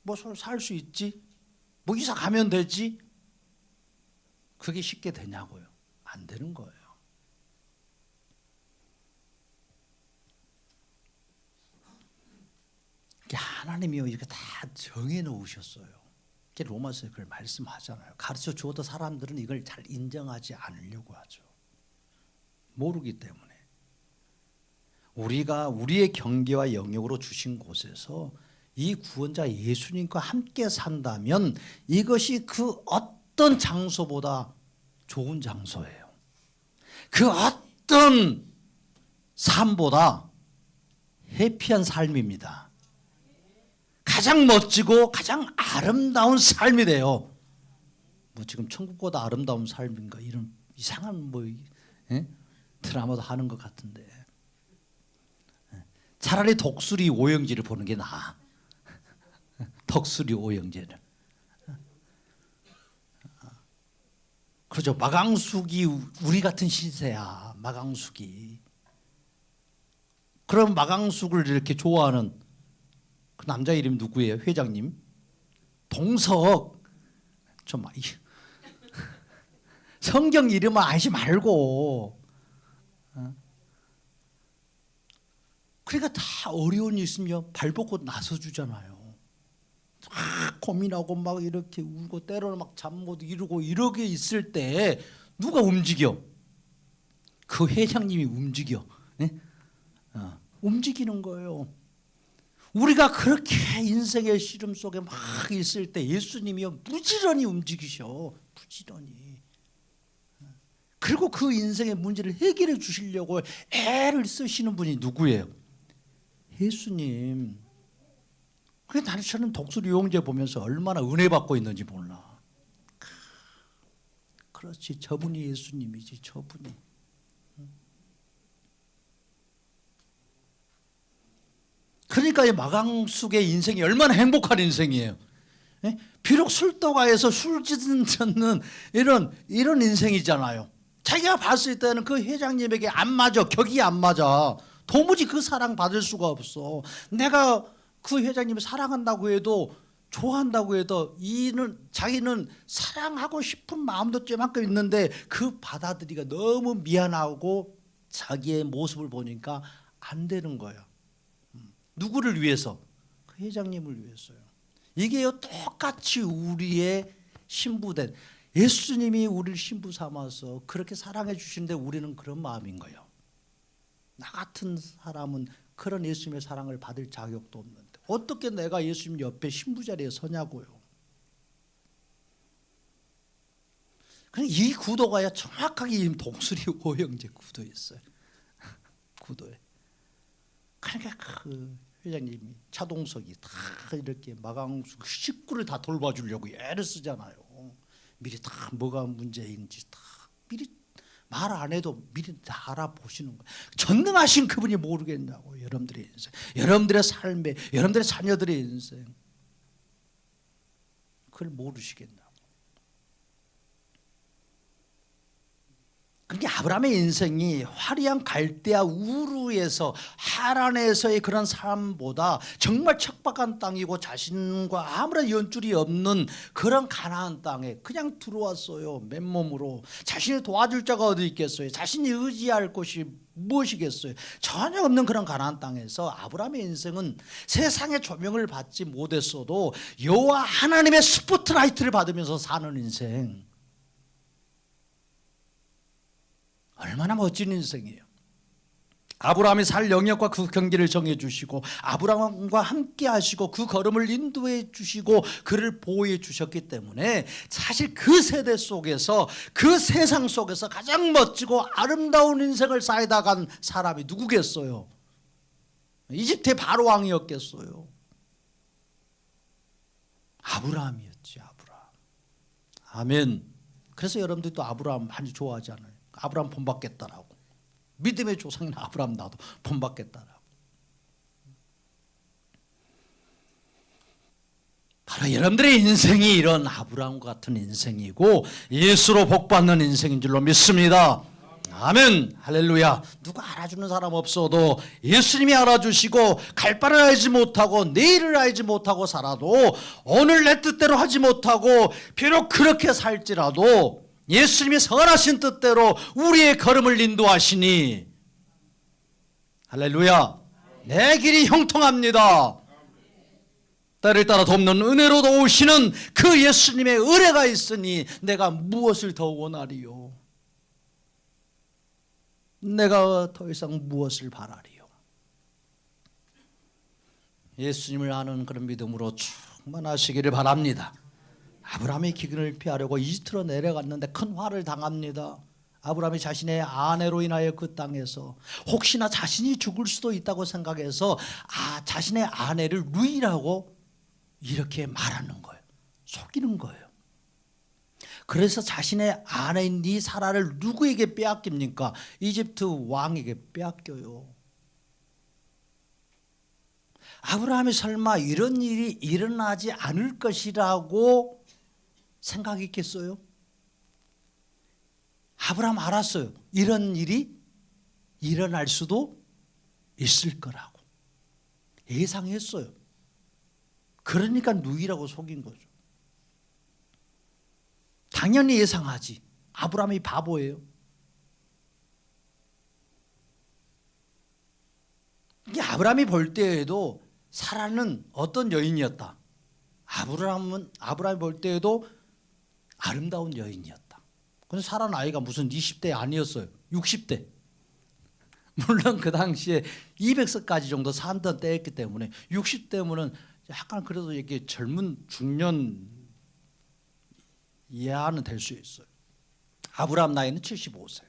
뭐 서울 살 수 있지. 뭐 이사 가면 되지. 그게 쉽게 되냐고요. 안 되는 거예요. 하나님이요 이렇게 다 정해 놓으셨어요. 로마서에 그걸 말씀하잖아요. 가르쳐 주어도 사람들은 이걸 잘 인정하지 않으려고 하죠. 모르기 때문에. 우리가 우리의 경계와 영역으로 주신 곳에서 이 구원자 예수님과 함께 산다면 이것이 그 어떤 장소보다 좋은 장소예요. 그 어떤 삶보다 해피한 삶입니다. 가장 멋지고 가장 아름다운 삶이 돼요. 뭐 지금 천국보다 아름다운 삶인가 이런 이상한 뭐 드라마도 하는 것 같은데 차라리 독수리 오영지를 보는 게 나아. 독수리 오영지를. 그렇죠. 마강숙이 우리 같은 신세야. 마강숙이. 그럼 마강숙을 이렇게 좋아하는 그 남자 이름 누구예요? 회장님? 동석. 좀 성경 이름을 알지 말고. 그러니까 다 어려운 일 있으면 발벗고 나서주잖아요. 막 고민하고 막 이렇게 울고 때로는 막 잠 못 이루고 이렇게 있을 때 누가 움직여? 그 회장님이 움직여. 네? 움직이는 거예요. 우리가 그렇게 인생의 시름 속에 막 있을 때 예수님이요 부지런히 움직이셔. 부지런히. 그리고 그 인생의 문제를 해결해 주시려고 애를 쓰시는 분이 누구예요? 예수님. 그게 나는 저는 독수리 용제 보면서 얼마나 은혜 받고 있는지 몰라. 그렇지, 저분이 예수님이지, 저분이. 그러니까 이 마강숙의 인생이 얼마나 행복한 인생이에요. 비록 술도가에서 술 짓는 이런 인생이잖아요. 자기가 봤을 때는 그 회장님에게 안 맞아, 격이 안 맞아. 도무지 그 사랑 받을 수가 없어. 내가 그 회장님을 사랑한다고 해도, 좋아한다고 해도 자기는 사랑하고 싶은 마음도 쬐만큼 있는데 그 받아들이기가 너무 미안하고 자기의 모습을 보니까 안 되는 거예요. 누구를 위해서? 그 회장님을 위해서요. 이게요 똑같이 우리의 신부된 예수님이 우리를 신부 삼아서 그렇게 사랑해 주시는데 우리는 그런 마음인 거예요. 나 같은 사람은 그런 예수님의 사랑을 받을 자격도 없는데 어떻게 내가 예수님 옆에 신부 자리에 서냐고요. 이 구도가 정확하게 독수리 오형제 구도에 있어요. 구도에. 그러니까 그 회장님이 차동석이 다 이렇게 마강숙 식구를 다 돌봐주려고 애를 쓰잖아요. 미리 다 뭐가 문제인지 다 미리 말 안 해도 미리 다 알아보시는 거예요. 전능하신 그분이 모르겠냐고. 여러분들의 인생, 여러분들의 삶에, 여러분들의 자녀들의 인생, 그걸 모르시겠냐고. 그러니까 아브라함의 인생이 화려한 갈대아 우르에서 하란에서의 그런 삶보다 정말 척박한 땅이고 자신과 아무런 연줄이 없는 그런 가나안 땅에 그냥 들어왔어요. 맨몸으로. 자신이 도와줄 자가 어디 있겠어요? 자신이 의지할 곳이 무엇이겠어요? 전혀 없는 그런 가나안 땅에서 아브라함의 인생은 세상의 조명을 받지 못했어도 여호와 하나님의 스포트라이트를 받으면서 사는 인생. 얼마나 멋진 인생이에요. 아브라함이 살 영역과 그 경계를 정해주시고 아브라함과 함께 하시고 그 걸음을 인도해 주시고 그를 보호해 주셨기 때문에 사실 그 세대 속에서 그 세상 속에서 가장 멋지고 아름다운 인생을 살다 간 사람이 누구겠어요? 이집트의 바로 왕이었겠어요? 아브라함이었지. 아브라함. 아멘. 그래서 여러분들도 아브라함 많이 좋아하잖아요. 아브라함 본받겠다라고. 믿음의 조상인 아브라함 나도 본받겠다라고. 바로 여러분들의 인생이 이런 아브라함 같은 인생이고 예수로 복받는 인생인 줄로 믿습니다. 아멘. 할렐루야. 누가 알아주는 사람 없어도 예수님이 알아주시고 갈 바를 알지 못하고 내일을 알지 못하고 살아도 오늘 내 뜻대로 하지 못하고 비록 그렇게 살지라도 예수님이 선하신 뜻대로 우리의 걸음을 인도하시니 할렐루야. 내 길이 형통합니다. 때를 따라 돕는 은혜로 도우시는 그 예수님의 은혜가 있으니 내가 무엇을 더 원하리요? 내가 더 이상 무엇을 바라리요? 예수님을 아는 그런 믿음으로 충만하시기를 바랍니다. 아브라함의 기근을 피하려고 이집트로 내려갔는데 큰 화를 당합니다. 아브라함이 자신의 아내로 인하여 그 땅에서 혹시나 자신이 죽을 수도 있다고 생각해서 자신의 아내를 루이라고 이렇게 말하는 거예요. 속이는 거예요. 그래서 자신의 아내인 이 사라를 누구에게 빼앗깁니까? 이집트 왕에게 빼앗겨요. 아브라함이 설마 이런 일이 일어나지 않을 것이라고 생각했겠어요? 아브라함 알았어요. 이런 일이 일어날 수도 있을 거라고 예상했어요. 그러니까 누이라고 속인 거죠. 당연히 예상하지. 아브라함이 바보예요. 이게 아브라함이 볼 때에도 사라는 어떤 여인이었다. 아브라함이 볼 때에도 아름다운 여인이었다. 근데 사라 나이가 무슨 20대 아니었어요. 60대. 물론 그 당시에 200세까지 정도 산던 때였기 때문에 60대면은 약간 그래도 이렇게 젊은 중년 이해는 될 수 있어요. 아브라함 나이는 75세.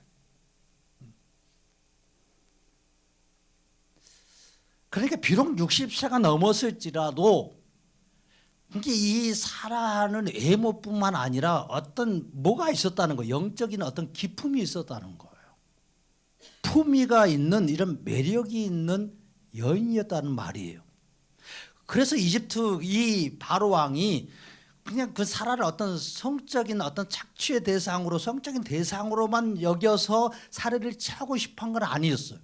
그러니까 비록 60세가 넘었을지라도 이 사라는 외모뿐만 아니라 어떤 뭐가 있었다는 거예요. 영적인 어떤 기품이 있었다는 거예요. 품위가 있는 이런 매력이 있는 여인이었다는 말이에요. 그래서 이집트 이 바로 왕이 그냥 그 사라를 어떤 성적인 어떤 착취의 대상으로 성적인 대상으로만 여겨서 사례를 취하고 싶은 건 아니었어요.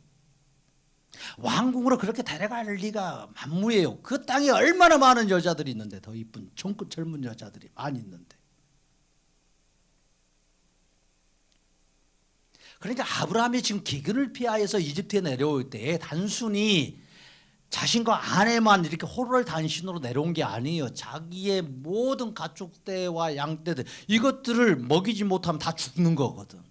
왕궁으로 그렇게 데려갈 리가 만무해요. 그 땅에 얼마나 많은 여자들이 있는데, 더 이쁜 젊은 여자들이 많이 있는데. 그러니까 아브라함이 지금 기근을 피하여서 이집트에 내려올 때 단순히 자신과 아내만 이렇게 호를 단신으로 내려온 게 아니에요. 자기의 모든 가축대와 양떼들 이것들을 먹이지 못하면 다 죽는 거거든.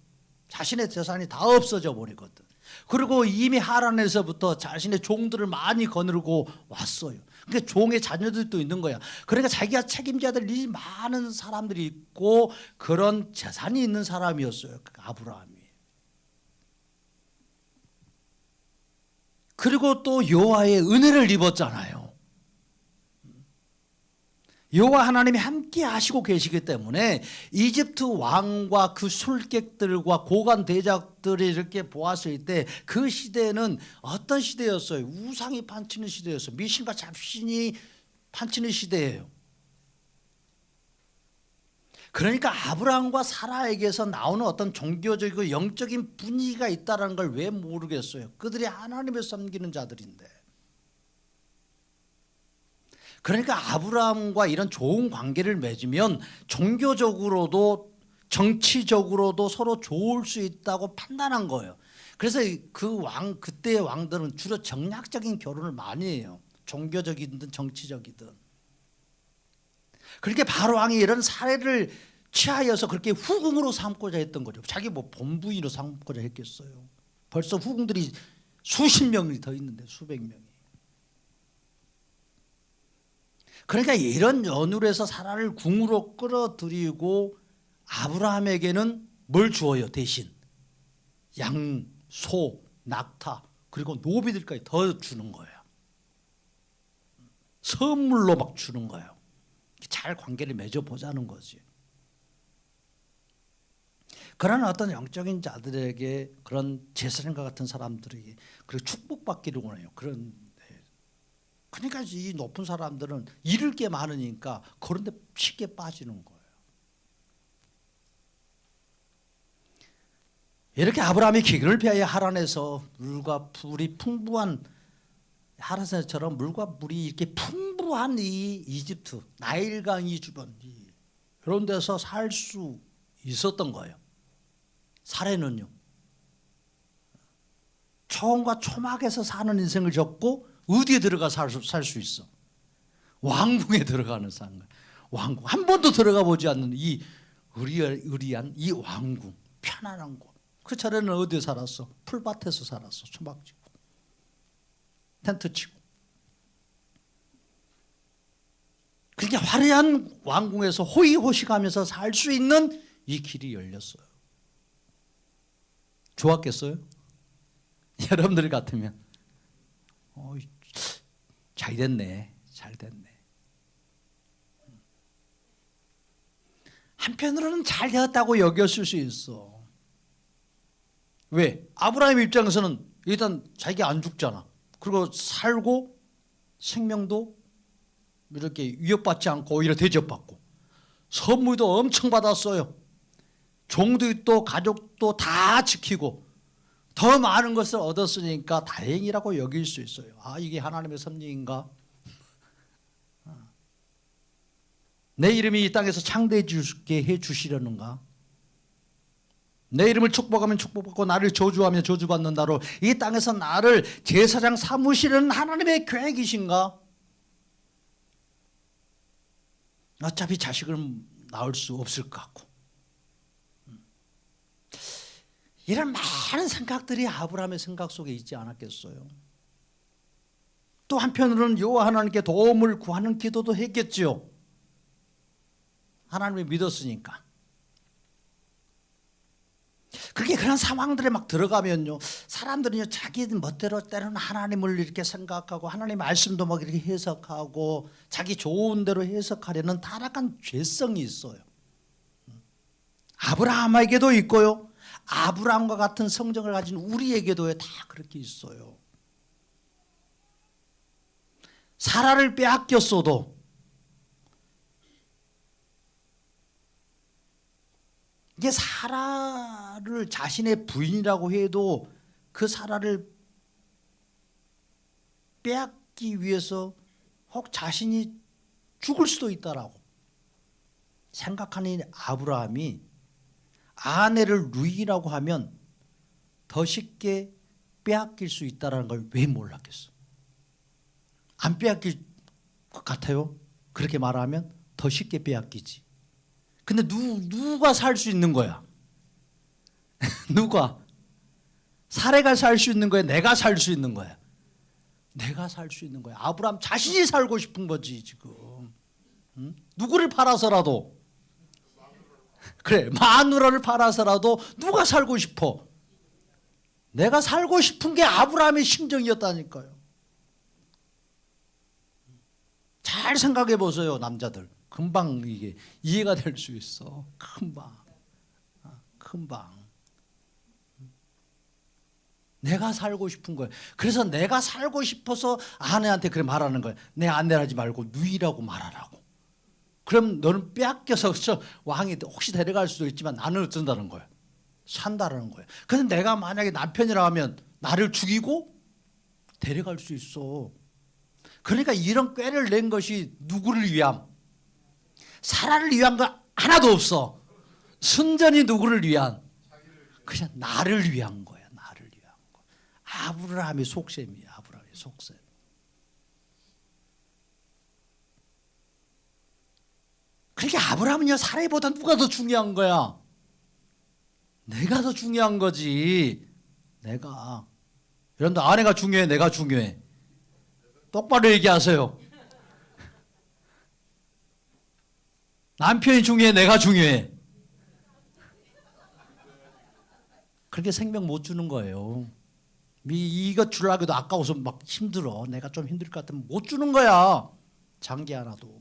자신의 재산이 다 없어져 버리거든. 그리고 이미 하란에서부터 자신의 종들을 많이 거느리고 왔어요. 그러니까 종의 자녀들도 있는 거야. 그러니까 자기가 책임져야 될 일이 많은 사람들이 있고 그런 재산이 있는 사람이었어요. 아브라함이. 그리고 또 여호와의 은혜를 입었잖아요. 여호와 하나님이 함께 하시고 계시기 때문에 이집트 왕과 그 술객들과 고관 대작들이 이렇게 보았을 때 그 시대는 어떤 시대였어요? 우상이 판치는 시대였어요. 미신과 잡신이 판치는 시대예요. 그러니까 아브라함과 사라에게서 나오는 어떤 종교적이고 영적인 분위기가 있다는 걸 왜 모르겠어요? 그들이 하나님을 섬기는 자들인데. 그러니까 아브라함과 이런 좋은 관계를 맺으면 종교적으로도 정치적으로도 서로 좋을 수 있다고 판단한 거예요. 그래서 그때의 왕들은 주로 정략적인 결혼을 많이 해요. 종교적이든 정치적이든. 그렇게 바로 왕이 이런 사례를 취하여서 그렇게 후궁으로 삼고자 했던 거죠. 자기 뭐 본부인으로 삼고자 했겠어요. 벌써 후궁들이 수십 명이 더 있는데 수백 명이. 그러니까 이런 연유로 해서 사라를 궁으로 끌어들이고 아브라함에게는 뭘 주어요? 대신 양, 소, 낙타 그리고 노비들까지 더 주는 거예요. 선물로 막 주는 거예요. 잘 관계를 맺어보자는 거지. 그런 어떤 영적인 자들에게 그런 제사장과 같은 사람들에게 그리고 축복받기를 원해요. 그러니까 이 높은 사람들은 잃을 게 많으니까 그런 데 쉽게 빠지는 거예요. 이렇게 아브라함이 기근을 피하여 하란에서 물과 불이 풍부한 하란에서처럼 물과 물이 이렇게 풍부한 이 이집트 나일강이 주변 이런 데서 살 수 있었던 거예요. 사례는요. 초원과 초막에서 사는 인생을 접고 어디에 들어가 살 수 있어? 왕궁에 들어가는 사람. 왕궁 한 번도 들어가 보지 않는 이 의리한 이 왕궁 편안한 곳. 그 전에는 어디에 살았어? 풀밭에서 살았어. 초막 치고 텐트 치고. 그러니까 화려한 왕궁에서 호의호식하면서 살 수 있는 이 길이 열렸어요. 좋았겠어요? 여러분들 같으면 잘 됐네. 잘 됐네. 한편으로는 잘 되었다고 여겼을 수 있어. 왜? 아브라함 입장에서는 일단 자기가 안 죽잖아. 그리고 살고 생명도 이렇게 위협받지 않고 오히려 대접받고 선물도 엄청 받았어요. 종들도 가족도 다 지키고 더 많은 것을 얻었으니까 다행이라고 여길 수 있어요. 아, 이게 하나님의 섭리인가? 내 이름이 이 땅에서 창대해지게 해주시려는가? 내 이름을 축복하면 축복받고 나를 저주하면 저주받는다로 이 땅에서 나를 제사장 삼으시는 하나님의 계획이신가? 어차피 자식을 낳을 수 없을 것 같고, 이런 많은 생각들이 아브라함의 생각 속에 있지 않았겠어요? 또 한편으로는 여호와 하나님께 도움을 구하는 기도도 했겠지요. 하나님을 믿었으니까. 그렇게 그런 상황들에 막 들어가면요, 사람들은요 자기 멋대로 때로는 하나님을 이렇게 생각하고 하나님 말씀도 막 이렇게 해석하고 자기 좋은 대로 해석하려는 타락한 죄성이 있어요. 아브라함에게도 있고요, 아브라함과 같은 성정을 가진 우리에게도 다 그렇게 있어요. 사라를 빼앗겼어도 이게 사라를 자신의 부인이라고 해도 그 사라를 빼앗기 위해서 혹 자신이 죽을 수도 있다라고 생각하는 아브라함이 아내를 루이라고 하면 더 쉽게 빼앗길 수 있다는 걸 왜 몰랐겠어? 안 빼앗길 것 같아요? 그렇게 말하면 더 쉽게 빼앗기지. 근데 누가 살 수 있는 거야? 누가? 사례가 살 수 있는 거야? 내가 살 수 있는 거야? 내가 살 수 있는 거야. 아브라함 자신이 살고 싶은 거지 지금. 응? 누구를 팔아서라도, 그래, 마누라를 팔아서라도 누가 살고 싶어? 내가 살고 싶은 게 아브라함의 심정이었다니까요. 잘 생각해 보세요, 남자들. 금방 이게 이해가 될 수 있어. 금방. 내가 살고 싶은 거예요. 그래서 내가 살고 싶어서 아내한테 그렇게 말하는 거예요. 내 아내라지 말고 누이라고 말하라고. 그럼 너는 빼앗겨서 왕이 혹시 데려갈 수도 있지만 나는 어쩐다는 거예요. 산다라는 거예요. 그런데 내가 만약에 남편이라 하면 나를 죽이고 데려갈 수 있어. 그러니까 이런 꾀를 낸 것이 누구를 위함? 사라를 위한 거 하나도 없어. 순전히 누구를 위한? 그냥 나를 위한 거야. 나를 위한 거. 아브라함의 속셈이야. 아브라함의 속셈. 그러니까 아브라함은요, 사라보다 누가 더 중요한 거야? 내가 더 중요한 거지. 내가. 여러분들, 아내가 중요해? 내가 중요해? 똑바로 얘기하세요. 남편이 중요해? 내가 중요해? 그렇게 생명 못 주는 거예요. 이것 주려고 해도 아까워서 막 힘들어. 내가 좀 힘들 것 같으면 못 주는 거야. 장기 하나도.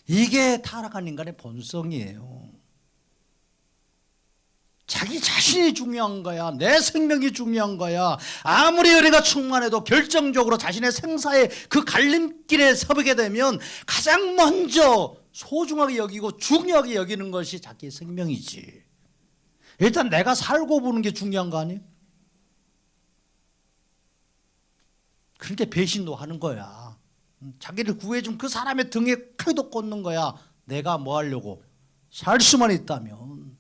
이게 타락한 인간의 본성이에요. 자기 자신이 중요한 거야. 내 생명이 중요한 거야. 아무리 은혜가 충만해도 결정적으로 자신의 생사의 그 갈림길에 서게 되면 가장 먼저 소중하게 여기고 중요하게 여기는 것이 자기의 생명이지. 일단 내가 살고 보는 게 중요한 거 아니에요? 그러니까 배신도 하는 거야. 자기를 구해준 그 사람의 등에 칼도 꽂는 거야. 내가 뭐 하려고? 살 수만 있다면.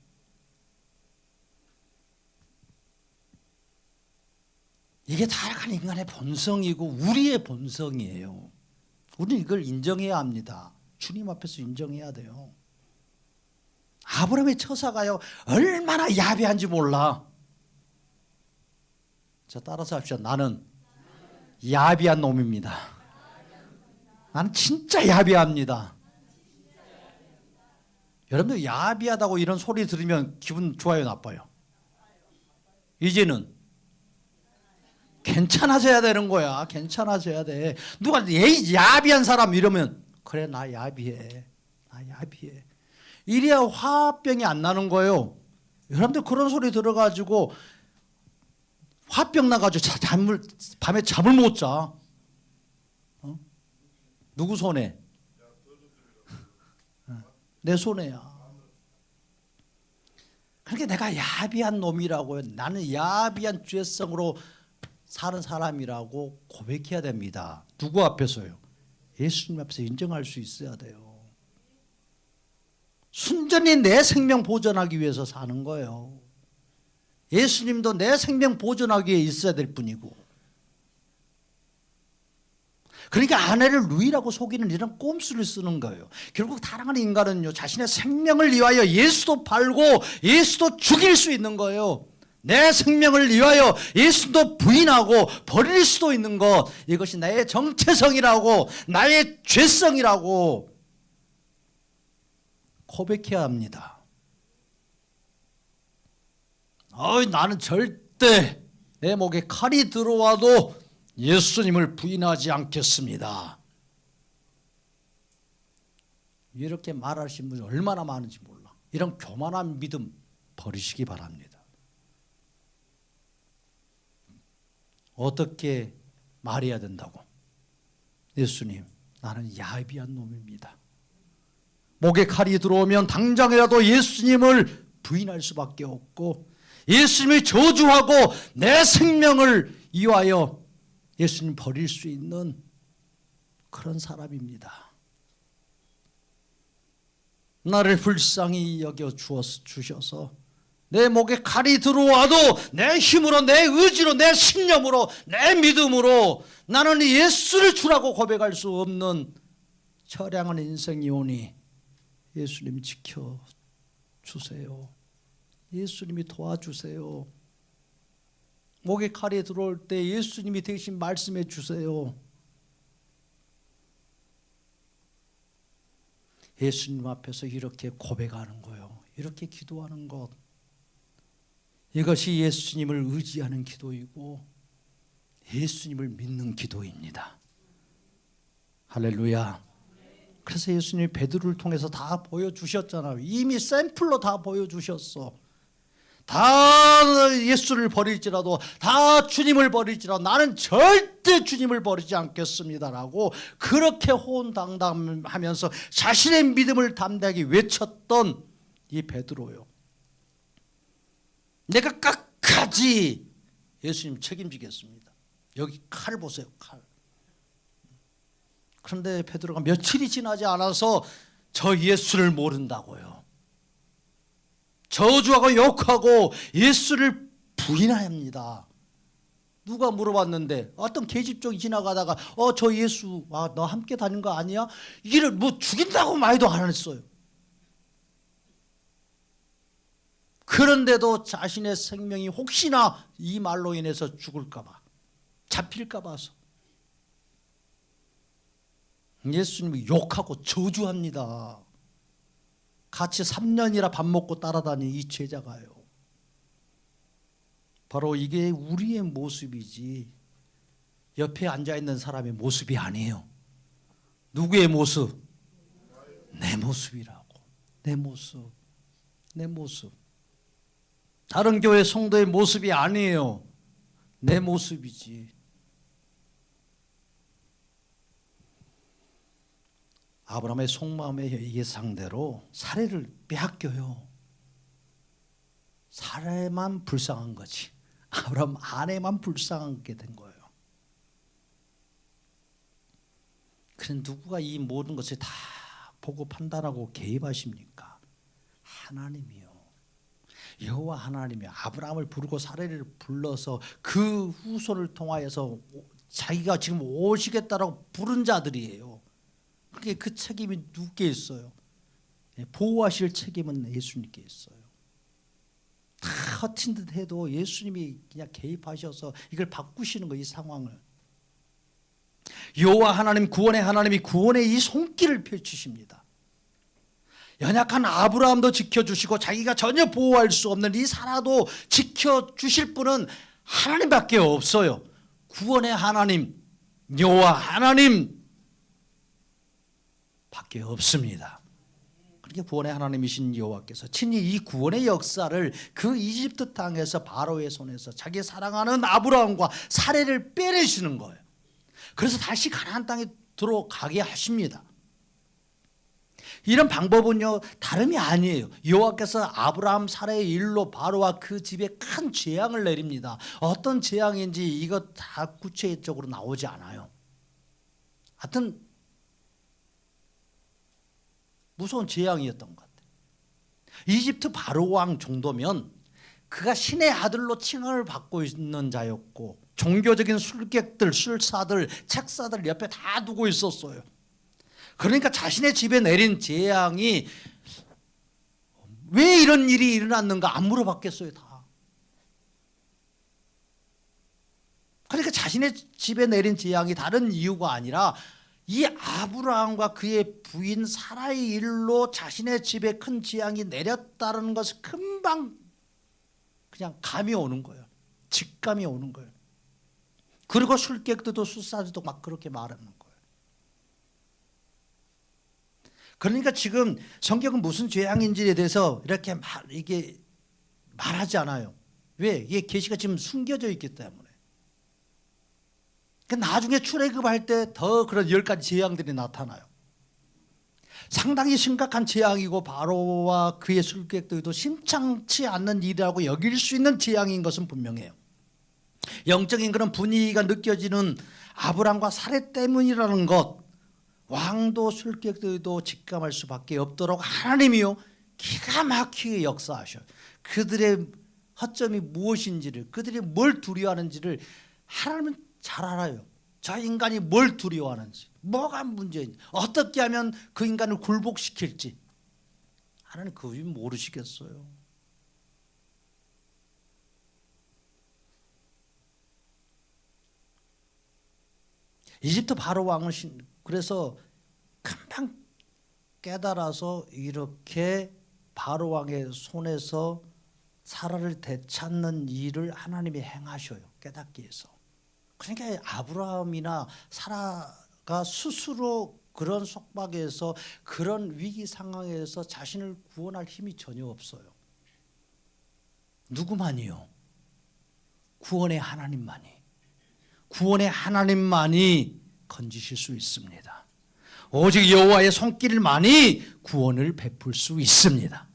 이게 타락한 인간의 본성이고 우리의 본성이에요. 우리는 이걸 인정해야 합니다. 주님 앞에서 인정해야 돼요. 아브라함의 처사가요, 얼마나 야비한지 몰라. 자, 따라서 합시다. 나는 야비한 놈입니다. 나는 진짜 야비합니다. 여러분들 야비하다고 이런 소리 들으면 기분 좋아요, 나빠요? 이제는 괜찮아져야 되는 거야. 괜찮아져야 돼. 누가 에이 야비한 사람 이러면 그래 나 야비해. 나 야비해. 이래야 화병이 안 나는 거예요. 여러분들 그런 소리 들어가지고 화병 나가지고 밤에 잠을 못 자. 어? 누구 손에? 내 손에야. 그러니까 내가 야비한 놈이라고요. 나는 야비한 죄성으로 사는 사람이라고 고백해야 됩니다. 누구 앞에서요? 예수님 앞에서 인정할 수 있어야 돼요. 순전히 내 생명 보존하기 위해서 사는 거예요. 예수님도 내 생명 보존하기 위해 있어야 될 뿐이고. 그러니까 아내를 누이라고 속이는 이런 꼼수를 쓰는 거예요. 결국 사랑하는 인간은요, 자신의 생명을 위하여 예수도 팔고 예수도 죽일 수 있는 거예요. 내 생명을 위하여 예수도 부인하고 버릴 수도 있는 것, 이것이 나의 정체성이라고, 나의 죄성이라고 고백해야 합니다. 나는 절대 내 목에 칼이 들어와도 예수님을 부인하지 않겠습니다. 이렇게 말하시는 분이 얼마나 많은지 몰라. 이런 교만한 믿음 버리시기 바랍니다. 어떻게 말해야 된다고? 예수님, 나는 야비한 놈입니다. 목에 칼이 들어오면 당장이라도 예수님을 부인할 수밖에 없고, 예수님을 저주하고 내 생명을 위하여 예수님 버릴 수 있는 그런 사람입니다. 나를 불쌍히 여겨 주셔서 내 목에 칼이 들어와도 내 힘으로, 내 의지로, 내 신념으로, 내 믿음으로 나는 예수를 주라고 고백할 수 없는 처량한 인생이 오니 예수님 지켜주세요. 예수님이 도와주세요. 목에 칼이 들어올 때 예수님이 대신 말씀해 주세요. 예수님 앞에서 이렇게 고백하는 거예요. 이렇게 기도하는 것, 이것이 예수님을 의지하는 기도이고 예수님을 믿는 기도입니다. 할렐루야. 그래서 예수님이 베드로를 통해서 다 보여주셨잖아요. 이미 샘플로 다 보여주셨어. 다 예수를 버릴지라도, 다 주님을 버릴지라도 나는 절대 주님을 버리지 않겠습니다라고 그렇게 호언장담하면서 자신의 믿음을 담대하게 외쳤던 이 베드로요. 내가 끝까지 예수님 책임지겠습니다. 여기 칼 보세요, 칼. 그런데 베드로가 며칠이 지나지 않아서 저 예수를 모른다고요. 저주하고 욕하고 예수를 부인합니다. 누가 물어봤는데 어떤 계집종이 지나가다가 저 예수 너 함께 다닌 거 아니야? 이를 뭐 죽인다고 말도 안 했어요. 그런데도 자신의 생명이 혹시나 이 말로 인해서 죽을까 봐, 잡힐까 봐서 예수님이 욕하고 저주합니다. 같이 3년이나 밥 먹고 따라다닌 이 제자가요. 바로 이게 우리의 모습이지 옆에 앉아있는 사람의 모습이 아니에요. 누구의 모습? 내 모습이라고. 내 모습. 내 모습. 다른 교회 성도의 모습이 아니에요. 내 모습이지. 아브라함의 속마음의 예상대로 사례를 빼앗겨요. 사례만 불쌍한 거지. 아브라함 아내만 불쌍하게 된 거예요. 그럼 누구가 이 모든 것을 다 보고 판단하고 개입하십니까? 하나님이요. 여호와 하나님이 아브라함을 부르고 사례를 불러서 그 후손을 통하여서 자기가 지금 오시겠다라고 부른 자들이에요. 그게 그 책임이 누구께 있어요? 보호하실 책임은 예수님께 있어요. 다 허튼 듯 해도 예수님이 그냥 개입하셔서 이걸 바꾸시는 거예요. 이 상황을. 여호와 하나님, 구원의 하나님이 구원의 이 손길을 펼치십니다. 연약한 아브라함도 지켜주시고 자기가 전혀 보호할 수 없는 이 사라도 지켜주실 분은 하나님밖에 없어요. 구원의 하나님, 여호와 하나님 밖에 없습니다. 그렇게 구원의 하나님이신 여호와께서 친히 이 구원의 역사를 그 이집트 땅에서 바로의 손에서 자기 사랑하는 아브라함과 사례를 빼내시는 거예요. 그래서 다시 가나안 땅에 들어가게 하십니다. 이런 방법은요 다름이 아니에요. 여호와께서 아브라함 사례의 일로 바로와 그 집에 큰 재앙을 내립니다. 어떤 재앙인지 이거 다 구체적으로 나오지 않아요. 하여튼 무서운 재앙이었던 것 같아요. 이집트 바로 왕 정도면 그가 신의 아들로 칭함을 받고 있는 자였고 종교적인 술객들, 술사들, 책사들 옆에 다 두고 있었어요. 그러니까 자신의 집에 내린 재앙이 왜 이런 일이 일어났는가 안 물어봤겠어요. 다. 그러니까 자신의 집에 내린 재앙이 다른 이유가 아니라 이 아브라함과 그의 부인 사라의 일로 자신의 집에 큰 재앙이 내렸다는 것을 금방 그냥 감이 오는 거예요. 직감이 오는 거예요. 그리고 술객들도 술사들도 막 그렇게 말하는 거예요. 그러니까 지금 성경은 무슨 재앙인지에 대해서 이렇게 이게 말하지 않아요. 왜? 이게 계시가 지금 숨겨져 있기 때문에. 나중에 출애굽할 때 더 그런 10가지 재앙들이 나타나요. 상당히 심각한 재앙이고 바로와 그의 술객들도 심상치 않는 일이라고 여길 수 있는 재앙인 것은 분명해요. 영적인 그런 분위기가 느껴지는 아브람과 사례 때문이라는 것, 왕도 술객들도 직감할 수밖에 없도록 하나님이요 기가 막히게 역사하셔요. 그들의 허점이 무엇인지를, 그들이 뭘 두려워하는지를 하나님은 잘 알아요. 저 인간이 뭘 두려워하는지, 뭐가 문제인지, 어떻게 하면 그 인간을 굴복시킬지 하나님 그분이 모르시겠어요. 이집트 바로 왕은 그래서 금방 깨달아서 이렇게 바로 왕의 손에서 사라를 되찾는 일을 하나님이 행하셔요. 깨닫기 위해서. 그러니까 아브라함이나 사라가 스스로 그런 속박에서 그런 위기 상황에서 자신을 구원할 힘이 전혀 없어요. 누구만이요? 구원의 하나님만이. 구원의 하나님만이 건지실 수 있습니다. 오직 여호와의 손길만이 구원을 베풀 수 있습니다.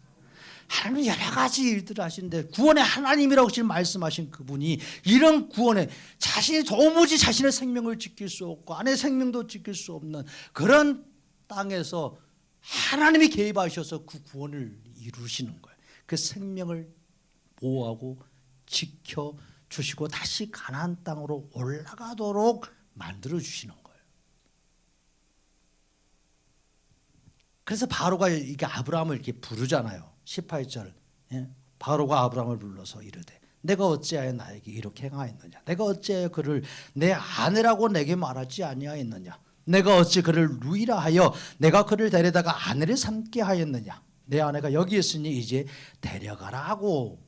하나님은 여러 가지 일들을 하시는데 구원의 하나님이라고 지금 말씀하신 그분이 이런 구원에 자신이 도무지 자신의 생명을 지킬 수 없고 아내의 생명도 지킬 수 없는 그런 땅에서 하나님이 개입하셔서 그 구원을 이루시는 거예요. 그 생명을 보호하고 지켜주시고 다시 가나안 땅으로 올라가도록 만들어주시는 거예요. 그래서 바로가 이게 아브라함을 이렇게 부르잖아요. 18절 바로가 아브라함을 불러서 이르되 내가 어찌하여 나에게 이렇게 행하였느냐, 내가 어찌하여 그를 내 아내라고 내게 말하지 아니하였느냐, 내가 어찌 그를 누이라 하여 내가 그를 데려다가 아내를 삼게 하였느냐, 내 아내가 여기 있으니 이제 데려가라 하고.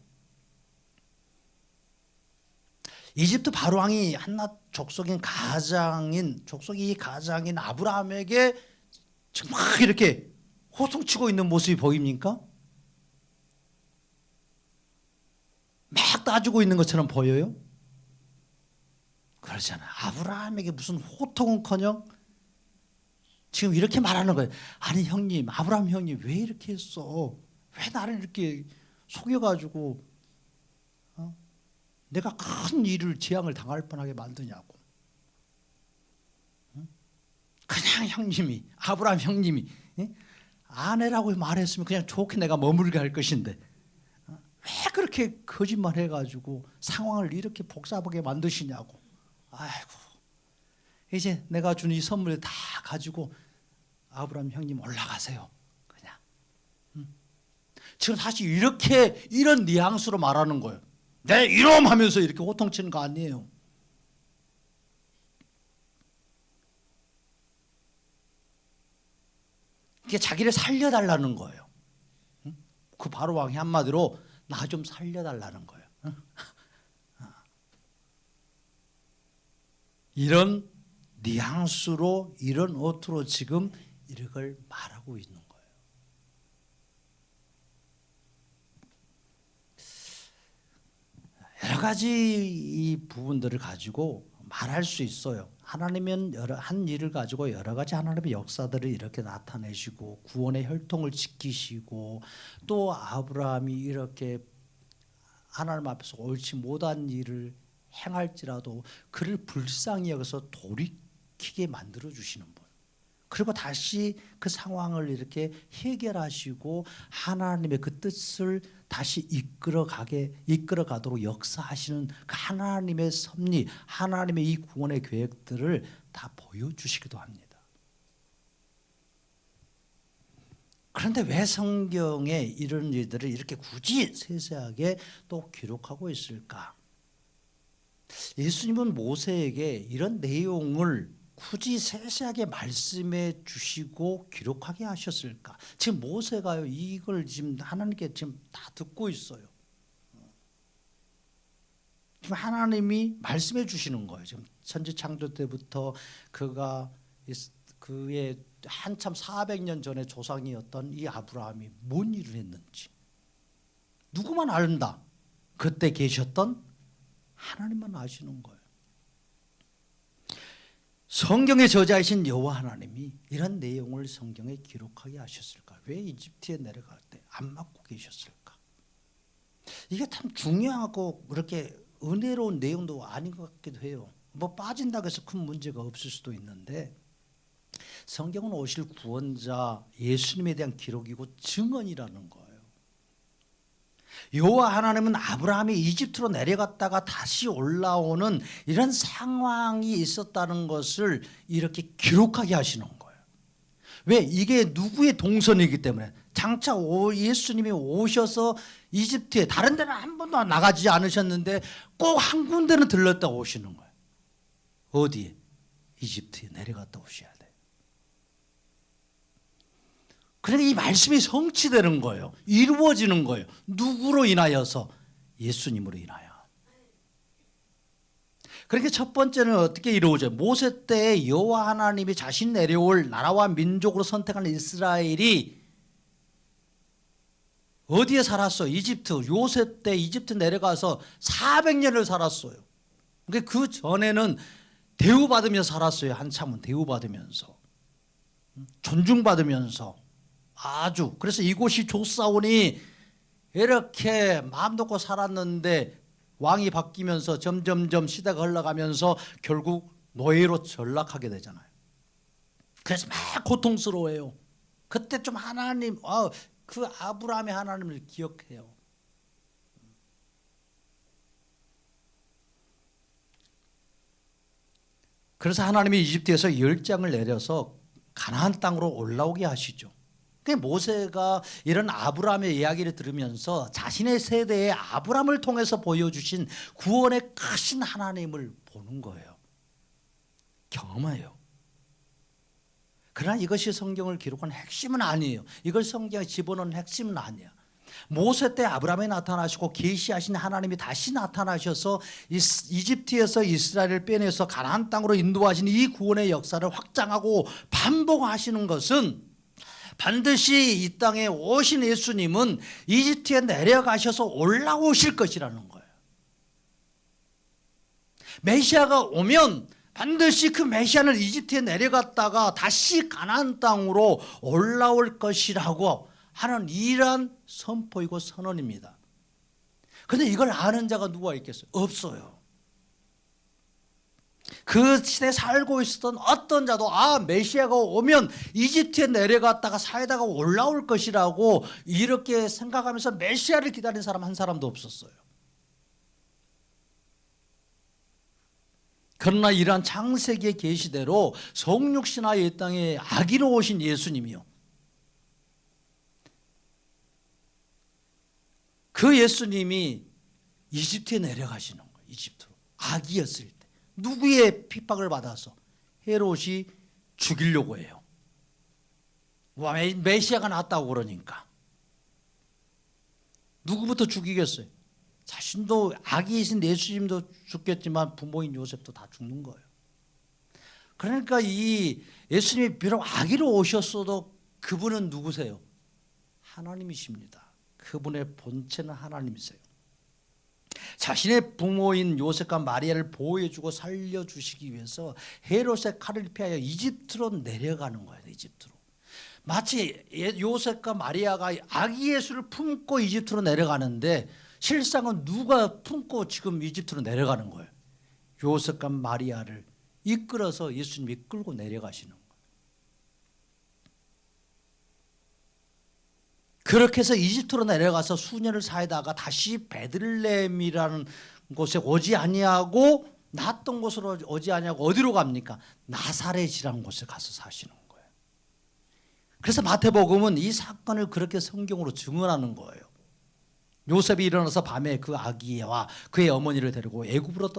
이집트 바로 왕이 한낱 족속이 가장인 아브라함에게 정말 이렇게 호통치고 있는 모습이 보입니까? 막 따지고 있는 것처럼 보여요? 그렇잖아요. 아브라함에게 무슨 호통은커녕 지금 이렇게 말하는 거예요. 아니 형님, 아브라함 형님 왜 이렇게 했어? 왜 나를 이렇게 속여가지고 내가 큰 일을 재앙을 당할 뻔하게 만드냐고. 그냥 형님이, 아브라함 형님이 아내라고 말했으면 그냥 좋게 내가 머물게 할 것인데 왜 그렇게 거짓말 해가지고 상황을 이렇게 복잡하게 만드시냐고. 아이고, 이제 내가 준 이 선물 다 가지고 아브라함 형님 올라가세요. 그냥. 지금 사실 이렇게 이런 뉘앙스로 말하는 거예요. 내 이놈 하면서 이렇게 호통치는 거 아니에요. 이게 자기를 살려달라는 거예요. 그 바로 왕이 한마디로 나 좀 살려달라는 거예요. 이런 뉘앙스로 이런 어투로 지금 이걸 말하고 있는 거예요. 여러 가지 이 부분들을 가지고 말할 수 있어요. 하나님은 한 일을 가지고 여러 가지 하나님의 역사들을 이렇게 나타내시고 구원의 혈통을 지키시고 또 아브라함이 이렇게 하나님 앞에서 옳지 못한 일을 행할지라도 그를 불쌍히 여겨서 돌이키게 만들어 주시는 분. 그리고 다시 그 상황을 이렇게 해결하시고 하나님의 그 뜻을 다시 이끌어가도록 역사하시는 그 하나님의 섭리, 하나님의 이 구원의 계획들을 다 보여주시기도 합니다. 그런데 왜 성경에 이런 일들을 이렇게 굳이 세세하게 또 기록하고 있을까? 예수님은 모세에게 이런 내용을 굳이 세세하게 말씀해 주시고 기록하게 하셨을까? 지금 모세가요, 이걸 지금 하나님께 지금 다 듣고 있어요. 지금 하나님이 말씀해 주시는 거예요. 지금 천지 창조 때부터 그의 한참 400년 전에 조상이었던 이 아브라함이 뭔 일을 했는지 누구만 안다. 그때 계셨던 하나님만 아시는 거예요. 성경에 저자이신 여호와 하나님이 이런 내용을 성경에 기록하게 하셨을까? 왜 이집트에 내려갈 때 안 맡고 계셨을까? 이게 참 중요하고 그렇게 은혜로운 내용도 아닌 것 같기도 해요. 뭐 빠진다고 해서 큰 문제가 없을 수도 있는데 성경은 오실 구원자 예수님에 대한 기록이고 증언이라는 거예요. 여호와 하나님은 아브라함이 이집트로 내려갔다가 다시 올라오는 이런 상황이 있었다는 것을 이렇게 기록하게 하시는 거예요. 왜? 이게 누구의 동선이기 때문에. 장차 예수님이 오셔서 이집트에 다른 데는 한 번도 나가지 않으셨는데 꼭 한 군데는 들렀다 오시는 거예요. 어디에? 이집트에 내려갔다 오셔야 돼요. 그러니까 이 말씀이 성취되는 거예요. 이루어지는 거예요. 누구로 인하여서? 예수님으로 인하여. 그렇게 첫 번째는 어떻게 이루어져요? 모세 때 여호와 하나님이 자신 내려올 나라와 민족으로 선택한 이스라엘이 어디에 살았어요? 이집트. 요셉 때 이집트 내려가서 400년을 살았어요. 그 전에는 대우받으면서 살았어요. 한참은 대우받으면서 존중받으면서 아주. 그래서 이곳이 좋사오니 이렇게 마음 놓고 살았는데 왕이 바뀌면서 점점점 시대가 흘러가면서 결국 노예로 전락하게 되잖아요. 그래서 막 고통스러워해요. 그때 좀 하나님, 그 아브라함의 하나님을 기억해요. 그래서 하나님이 이집트에서 10장을 내려서 가나안 땅으로 올라오게 하시죠. 모세가 이런 아브라함의 이야기를 들으면서 자신의 세대에 아브라함을 통해서 보여주신 구원의 크신 하나님을 보는 거예요. 경험해요. 그러나 이것이 성경을 기록한 핵심은 아니에요. 이걸 성경에 집어넣은 핵심은 아니야. 모세 때 아브라함이 나타나시고 계시하신 하나님이 다시 나타나셔서 이집트에서 이스라엘을 빼내서 가나안 땅으로 인도하신 이 구원의 역사를 확장하고 반복하시는 것은 반드시 이 땅에 오신 예수님은 이집트에 내려가셔서 올라오실 것이라는 거예요. 메시아가 오면 반드시 그 메시아는 이집트에 내려갔다가 다시 가나안 땅으로 올라올 것이라고 하는 이러한 선포이고 선언입니다. 그런데 이걸 아는 자가 누가 있겠어요? 없어요. 그 시대에 살고 있었던 어떤 자도 메시아가 오면 이집트에 내려갔다가 살다가 올라올 것이라고 이렇게 생각하면서 메시아를 기다리는 사람 한 사람도 없었어요. 그러나 이러한 창세기의 계시대로 성육신하여 이 땅에 아기로 오신 예수님이요, 그 예수님이 이집트에 내려가시는 거예요. 이집트로. 아기였을 때. 누구의 핍박을 받아서? 헤롯이 죽이려고 해요. 메시아가 나왔다고 그러니까. 누구부터 죽이겠어요? 자신도 아기이신 예수님도 죽겠지만 부모인 요셉도 다 죽는 거예요. 그러니까 이 예수님이 비록 아기로 오셨어도 그분은 누구세요? 하나님이십니다. 그분의 본체는 하나님이세요. 자신의 부모인 요셉과 마리아를 보호해주고 살려주시기 위해서 헤롯의 칼을 피하여 이집트로 내려가는 거예요. 이집트로. 마치 요셉과 마리아가 아기 예수를 품고 이집트로 내려가는데 실상은 누가 품고 지금 이집트로 내려가는 거예요? 요셉과 마리아를 이끌어서 예수님이 끌고 내려가시는 거예요. 그렇게 해서 이집트로 내려가서 수년을 살다가 다시 베들레헴이라는 곳에 오지 아니하고 낳았던 곳으로 오지 아니하고 어디로 갑니까? 나사렛이라는 곳에 가서 사시는 거예요. 그래서 마태복음은 이 사건을 그렇게 성경으로 증언하는 거예요. 요셉이 일어나서 밤에 그 아기와 그의 어머니를 데리고 애굽으로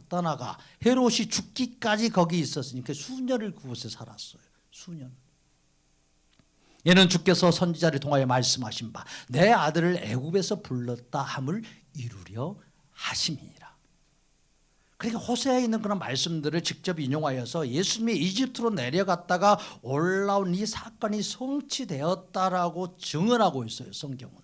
떠나가 헤롯이 죽기까지 거기 있었으니까 수년을 그곳에 살았어요. 수년. 얘는 주께서 선지자를 통하여 말씀하신 바 내 아들을 애굽에서 불렀다 함을 이루려 하심이니라. 그러니까 호세아에 있는 그런 말씀들을 직접 인용하여서 예수님이 이집트로 내려갔다가 올라온 이 사건이 성취되었다라고 증언하고 있어요. 성경은.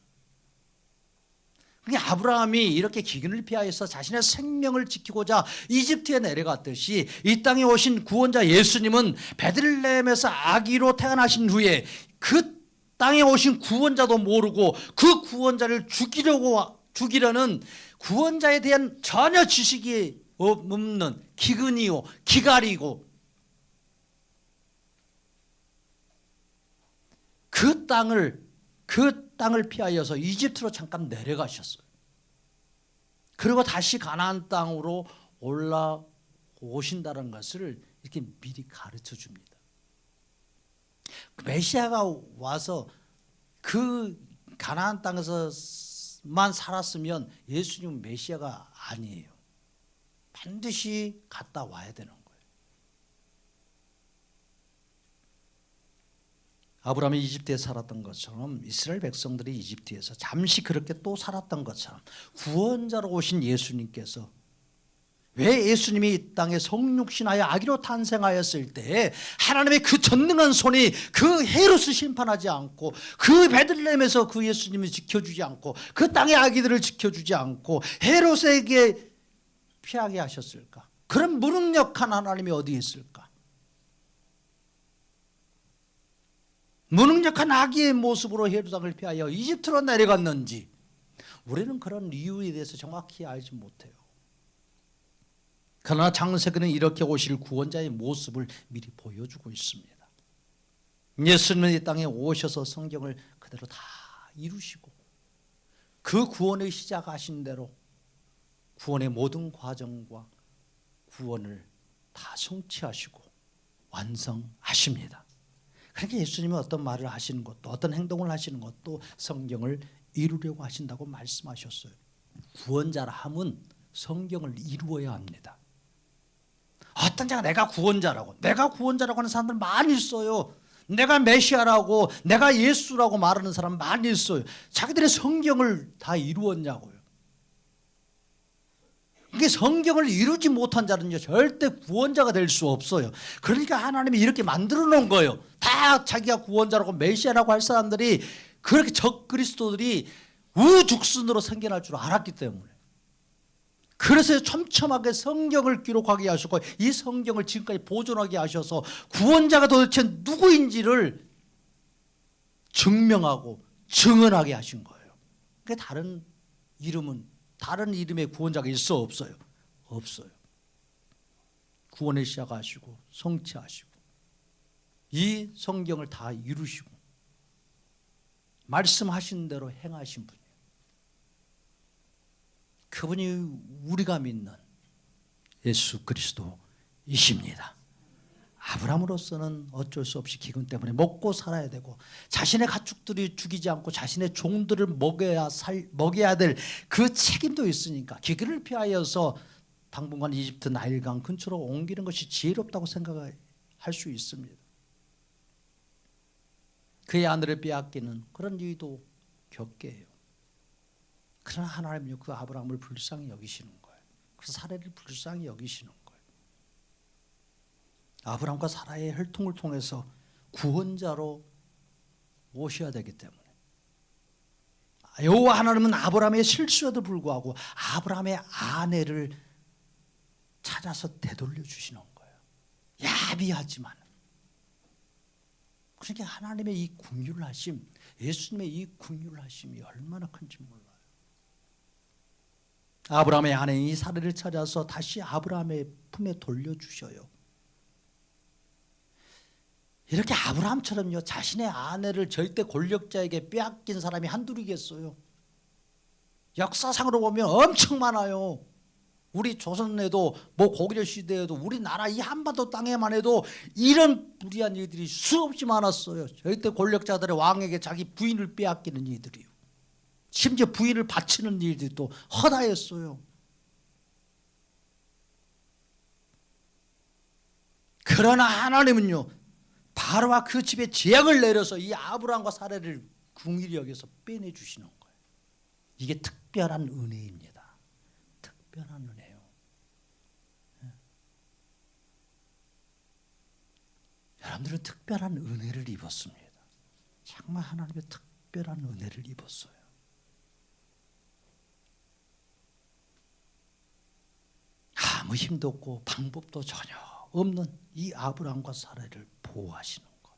그러니까 아브라함이 이렇게 기근을 피하여서 자신의 생명을 지키고자 이집트에 내려갔듯이 이 땅에 오신 구원자 예수님은 베들레헴에서 아기로 태어나신 후에 그 땅에 오신 구원자도 모르고 그 구원자를 죽이려는 구원자에 대한 전혀 지식이 없는 기근이요 기갈이고 그 땅을 피하여서 이집트로 잠깐 내려가셨어요. 그리고 다시 가나안 땅으로 올라오신다는 것을 이렇게 미리 가르쳐 줍니다. 메시아가 와서 그 가나안 땅에서만 살았으면 예수님은 메시아가 아니에요. 반드시 갔다 와야 되는 거예요. 아브라함이 이집트에 살았던 것처럼 이스라엘 백성들이 이집트에서 잠시 그렇게 또 살았던 것처럼 구원자로 오신 예수님께서 왜 예수님이 이 땅에 성육신하여 아기로 탄생하였을 때 하나님의 그 전능한 손이 그 헤롯을 심판하지 않고 그 베들레헴에서 그 예수님을 지켜주지 않고 그 땅의 아기들을 지켜주지 않고 헤롯에게 피하게 하셨을까? 그런 무능력한 하나님이 어디에 있을까? 무능력한 아기의 모습으로 헤롯 왕을 피하여 이집트로 내려갔는지 우리는 그런 이유에 대해서 정확히 알지 못해요. 그러나 창세기는 이렇게 오실 구원자의 모습을 미리 보여주고 있습니다. 예수님은 이 땅에 오셔서 성경을 그대로 다 이루시고 그 구원을 시작하신 대로 구원의 모든 과정과 구원을 다 성취하시고 완성하십니다. 그러니까 예수님은 어떤 말을 하시는 것도 어떤 행동을 하시는 것도 성경을 이루려고 하신다고 말씀하셨어요. 구원자라 함은 성경을 이루어야 합니다. 어떤 자가 내가 구원자라고 하는 사람들 많이 있어요. 내가 메시아라고 내가 예수라고 말하는 사람 많이 있어요. 자기들의 성경을 다 이루었냐고요. 이게 성경을 이루지 못한 자는요 절대 구원자가 될 수 없어요. 그러니까 하나님이 이렇게 만들어 놓은 거예요. 다 자기가 구원자라고 메시아라고 할 사람들이 그렇게 적그리스도들이 우죽순으로 생겨날 줄 알았기 때문에 그래서 촘촘하게 성경을 기록하게 하시고 이 성경을 지금까지 보존하게 하셔서 구원자가 도대체 누구인지를 증명하고 증언하게 하신 거예요. 그게 다른 이름의 구원자가 있어 없어요? 없어요. 구원을 시작하시고 성취하시고 이 성경을 다 이루시고 말씀하신 대로 행하신 분이에요. 그분이 우리가 믿는 예수 그리스도이십니다. 아브라함으로서는 어쩔 수 없이 기근 때문에 먹고 살아야 되고 자신의 가축들이 죽이지 않고 자신의 종들을 먹여야 될 그 책임도 있으니까 기근을 피하여서 당분간 이집트 나일강 근처로 옮기는 것이 지혜롭다고 생각할 수 있습니다. 그의 아내를 빼앗기는 그런 일도 겪게 해요. 그러나 하나님은 그 아브라함을 불쌍히 여기시는 거예요. 그래서 사례를 불쌍히 여기시는 거예요. 아브라함과 사라의 혈통을 통해서 구원자로 오셔야 되기 때문에 여호와 하나님은 아브라함의 실수에도 불구하고 아브라함의 아내를 찾아서 되돌려 주시는 거예요. 야비하지만. 그러니까 하나님의 이 긍휼하심, 예수님의 이 긍휼하심이 얼마나 큰지 몰라요. 아브라함의 아내인 이 사례를 찾아서 다시 아브라함의 품에 돌려주셔요. 이렇게 아브라함처럼요 자신의 아내를 절대 권력자에게 빼앗긴 사람이 한둘이겠어요. 역사상으로 보면 엄청 많아요. 우리 조선에도 뭐 고구려 시대에도 우리나라 이 한반도 땅에만 해도 이런 불의한 일들이 수없이 많았어요. 절대 권력자들의 왕에게 자기 부인을 빼앗기는 일들이요. 심지어 부인을 바치는 일들도 허다했어요. 그러나 하나님은요 바로와 그 집에 재앙을 내려서 이 아브라함과 사라를 긍휼히 여겨서 빼내주시는 거예요. 이게 특별한 은혜입니다. 특별한 은혜요. 여러분들은 특별한 은혜를 입었습니다. 정말 하나님의 특별한 은혜를 입었어요. 아무 힘도 없고 방법도 전혀 없는 이 아브라함과 사라를 보호하시는 것.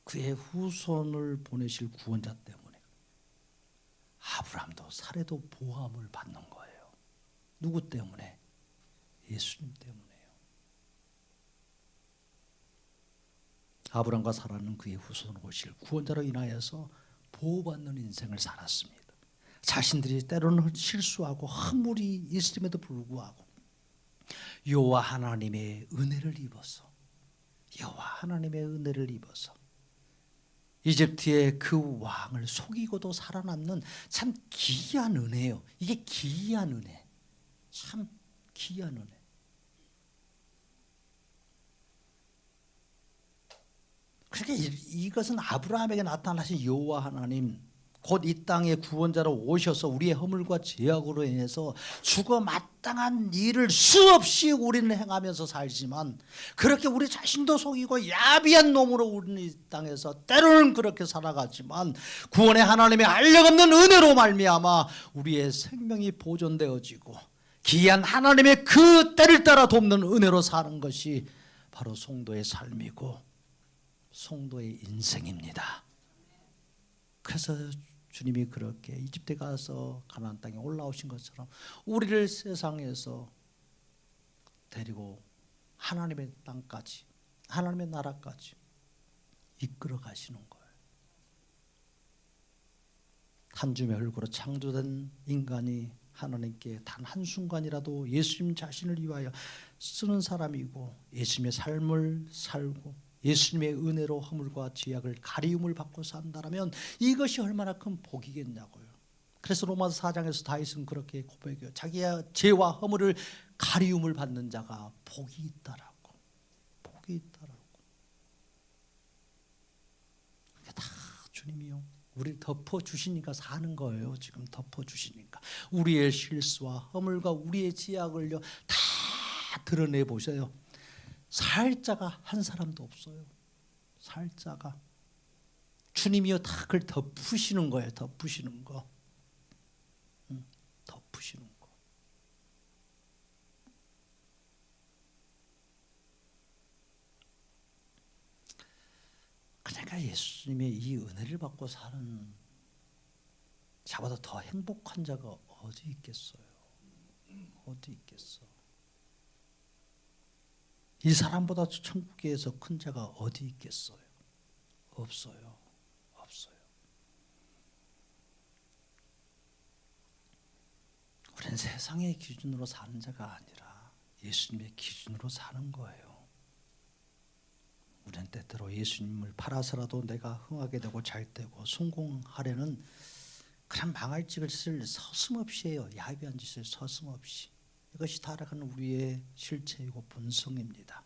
그의 후손을 보내실 구원자 때문에 아브라함도 사라도 보호함을 받는 거예요. 누구 때문에? 예수님 때문에요. 아브라함과 사라는 그의 후손으로 오실 구원자로 인하여서 보호받는 인생을 살았습니다. 자신들이 때로는 실수하고 허물이 있음에도 불구하고 여호와 하나님의 은혜를 입어서 이집트의 그 왕을 속이고도 살아남는 참 기이한 은혜예요. 이게 기이한 은혜, 참 기이한 은혜. 그러니까 이것은 아브라함에게 나타나신 여호와 하나님, 곧 이 땅의 구원자로 오셔서 우리의 허물과 죄악으로 인해서 죽어 마땅한 일을 수없이 우리는 행하면서 살지만 그렇게 우리 자신도 속이고 야비한 놈으로 우리는 이 땅에서 때로는 그렇게 살아가지만 구원의 하나님의 한량없는 은혜로 말미암아 우리의 생명이 보존되어지고 기이한 하나님의 그 때를 따라 돕는 은혜로 사는 것이 바로 성도의 삶이고 성도의 인생입니다. 그래서 주님이 그렇게 이집트에 가서 가나안 땅에 올라오신 것처럼 우리를 세상에서 데리고 하나님의 땅까지, 하나님의 나라까지 이끌어 가시는 거예요. 한 줌의 흙으로 창조된 인간이 하나님께 단 한순간이라도 예수님 자신을 위하여 쓰는 사람이고 예수님의 삶을 살고 예수님의 은혜로 허물과 죄악을 가리움을 받고 산다면 이것이 얼마나 큰 복이겠냐고요. 그래서 로마서 4장에서 다윗은 그렇게 고백해요. 자기의 죄와 허물을 가리움을 받는 자가 복이 있다라고. 복이 있다라고. 그게 다 주님이요. 우리를 덮어주시니까 사는 거예요. 지금 덮어주시니까. 우리의 실수와 허물과 우리의 죄악을요 다 드러내 보세요. 살자가 한 사람도 없어요. 살자가. 주님이요 다 그걸 덮으시는 거예요. 덮으시는 거. 덮으시는 거. 그러니까 예수님의 이 은혜를 받고 사는 자보다 더 행복한 자가 어디 있겠어요. 어디 있겠어. 이 사람보다 천국에서 큰 자가 어디 있겠어요? 없어요. 없어요. 우리는 세상의 기준으로 사는 자가 아니라 예수님의 기준으로 사는 거예요. 우리는 때때로 예수님을 팔아서라도 내가 흥하게 되고 잘 되고 성공하려는 그런 망할 짓을 서슴없이 해요. 야비한 짓을 서슴없이. 이것이 타락하는 우리의 실체이고 본성입니다.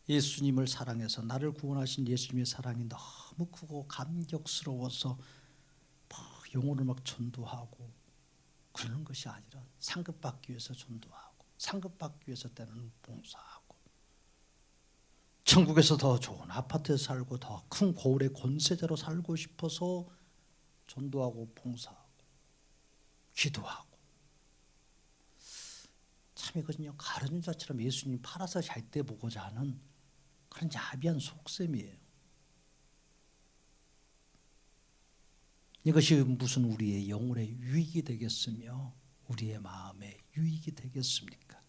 예수님을 사랑해서 나를 구원하신 예수님의 사랑이 너무 크고 감격스러워서 막 영혼을 막 전도하고 그러는 것이 아니라 상급받기 위해서 전도하고 상급받기 위해서 때는 봉사하고 천국에서 더 좋은 아파트에 살고 더 큰 고을의 권세자로 살고 싶어서 전도하고 봉사하고 기도하고 참 이거는요 가룟 자처럼 예수님 팔아서 잘 때 보고자 하는 그런 야비한 속셈이에요. 이것이 무슨 우리의 영혼의 유익이 되겠으며 우리의 마음의 유익이 되겠습니까?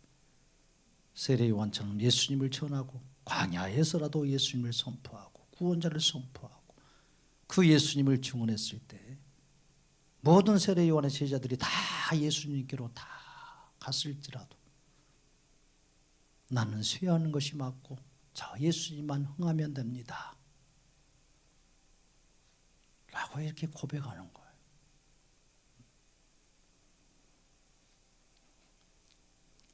세례요한처럼 예수님을 전하고 광야에서라도 예수님을 선포하고 구원자를 선포하고 그 예수님을 증언했을 때 모든 세례 요한의 제자들이 다 예수님께로 다 갔을지라도 나는 쇠하는 것이 맞고 저 예수님만 흥하면 됩니다 라고 이렇게 고백하는 거예요.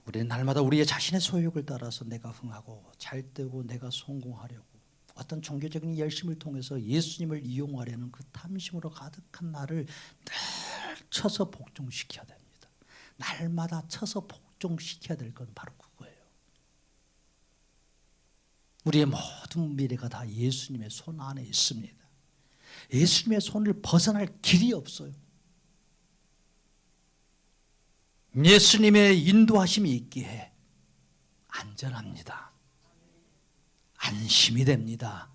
우리는 날마다 우리의 자신의 소욕을 따라서 내가 흥하고 잘 되고 내가 성공하려고 어떤 종교적인 열심을 통해서 예수님을 이용하려는 그 탐심으로 가득한 나를 늘 쳐서 복종시켜야 됩니다. 날마다 쳐서 복종시켜야 될 건 바로 그거예요. 우리의 모든 미래가 다 예수님의 손 안에 있습니다. 예수님의 손을 벗어날 길이 없어요. 예수님의 인도하심이 있기에 안전합니다. 안심이 됩니다.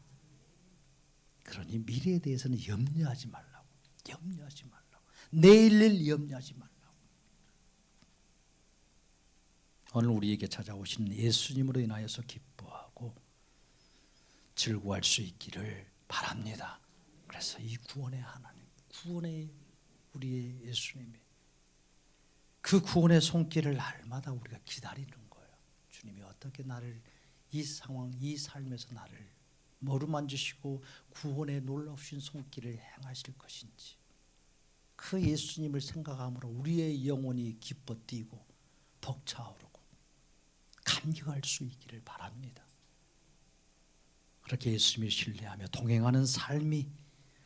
그러니 미래에 대해서는 염려하지 말라고. 염려하지 말라고. 내일을 염려하지 말라고. 오늘 우리에게 찾아오신 예수님으로 인하여서 기뻐하고 즐거워할 수 있기를 바랍니다. 그래서 이 구원의 하나님, 구원의 우리의 예수님이 그 구원의 손길을 날마다 우리가 기다리는 거예요. 주님이 어떻게 나를 이 상황, 이 삶에서 나를 머루만지시고 구원의 놀라우신 손길을 행하실 것인지 그 예수님을 생각함으로 우리의 영혼이 기뻐 뛰고 벅차오르고 감격할 수 있기를 바랍니다. 그렇게 예수님을 신뢰하며 동행하는 삶이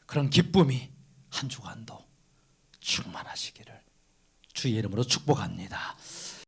그런 기쁨이 한 주간도 충만하시기를 주의 이름으로 축복합니다.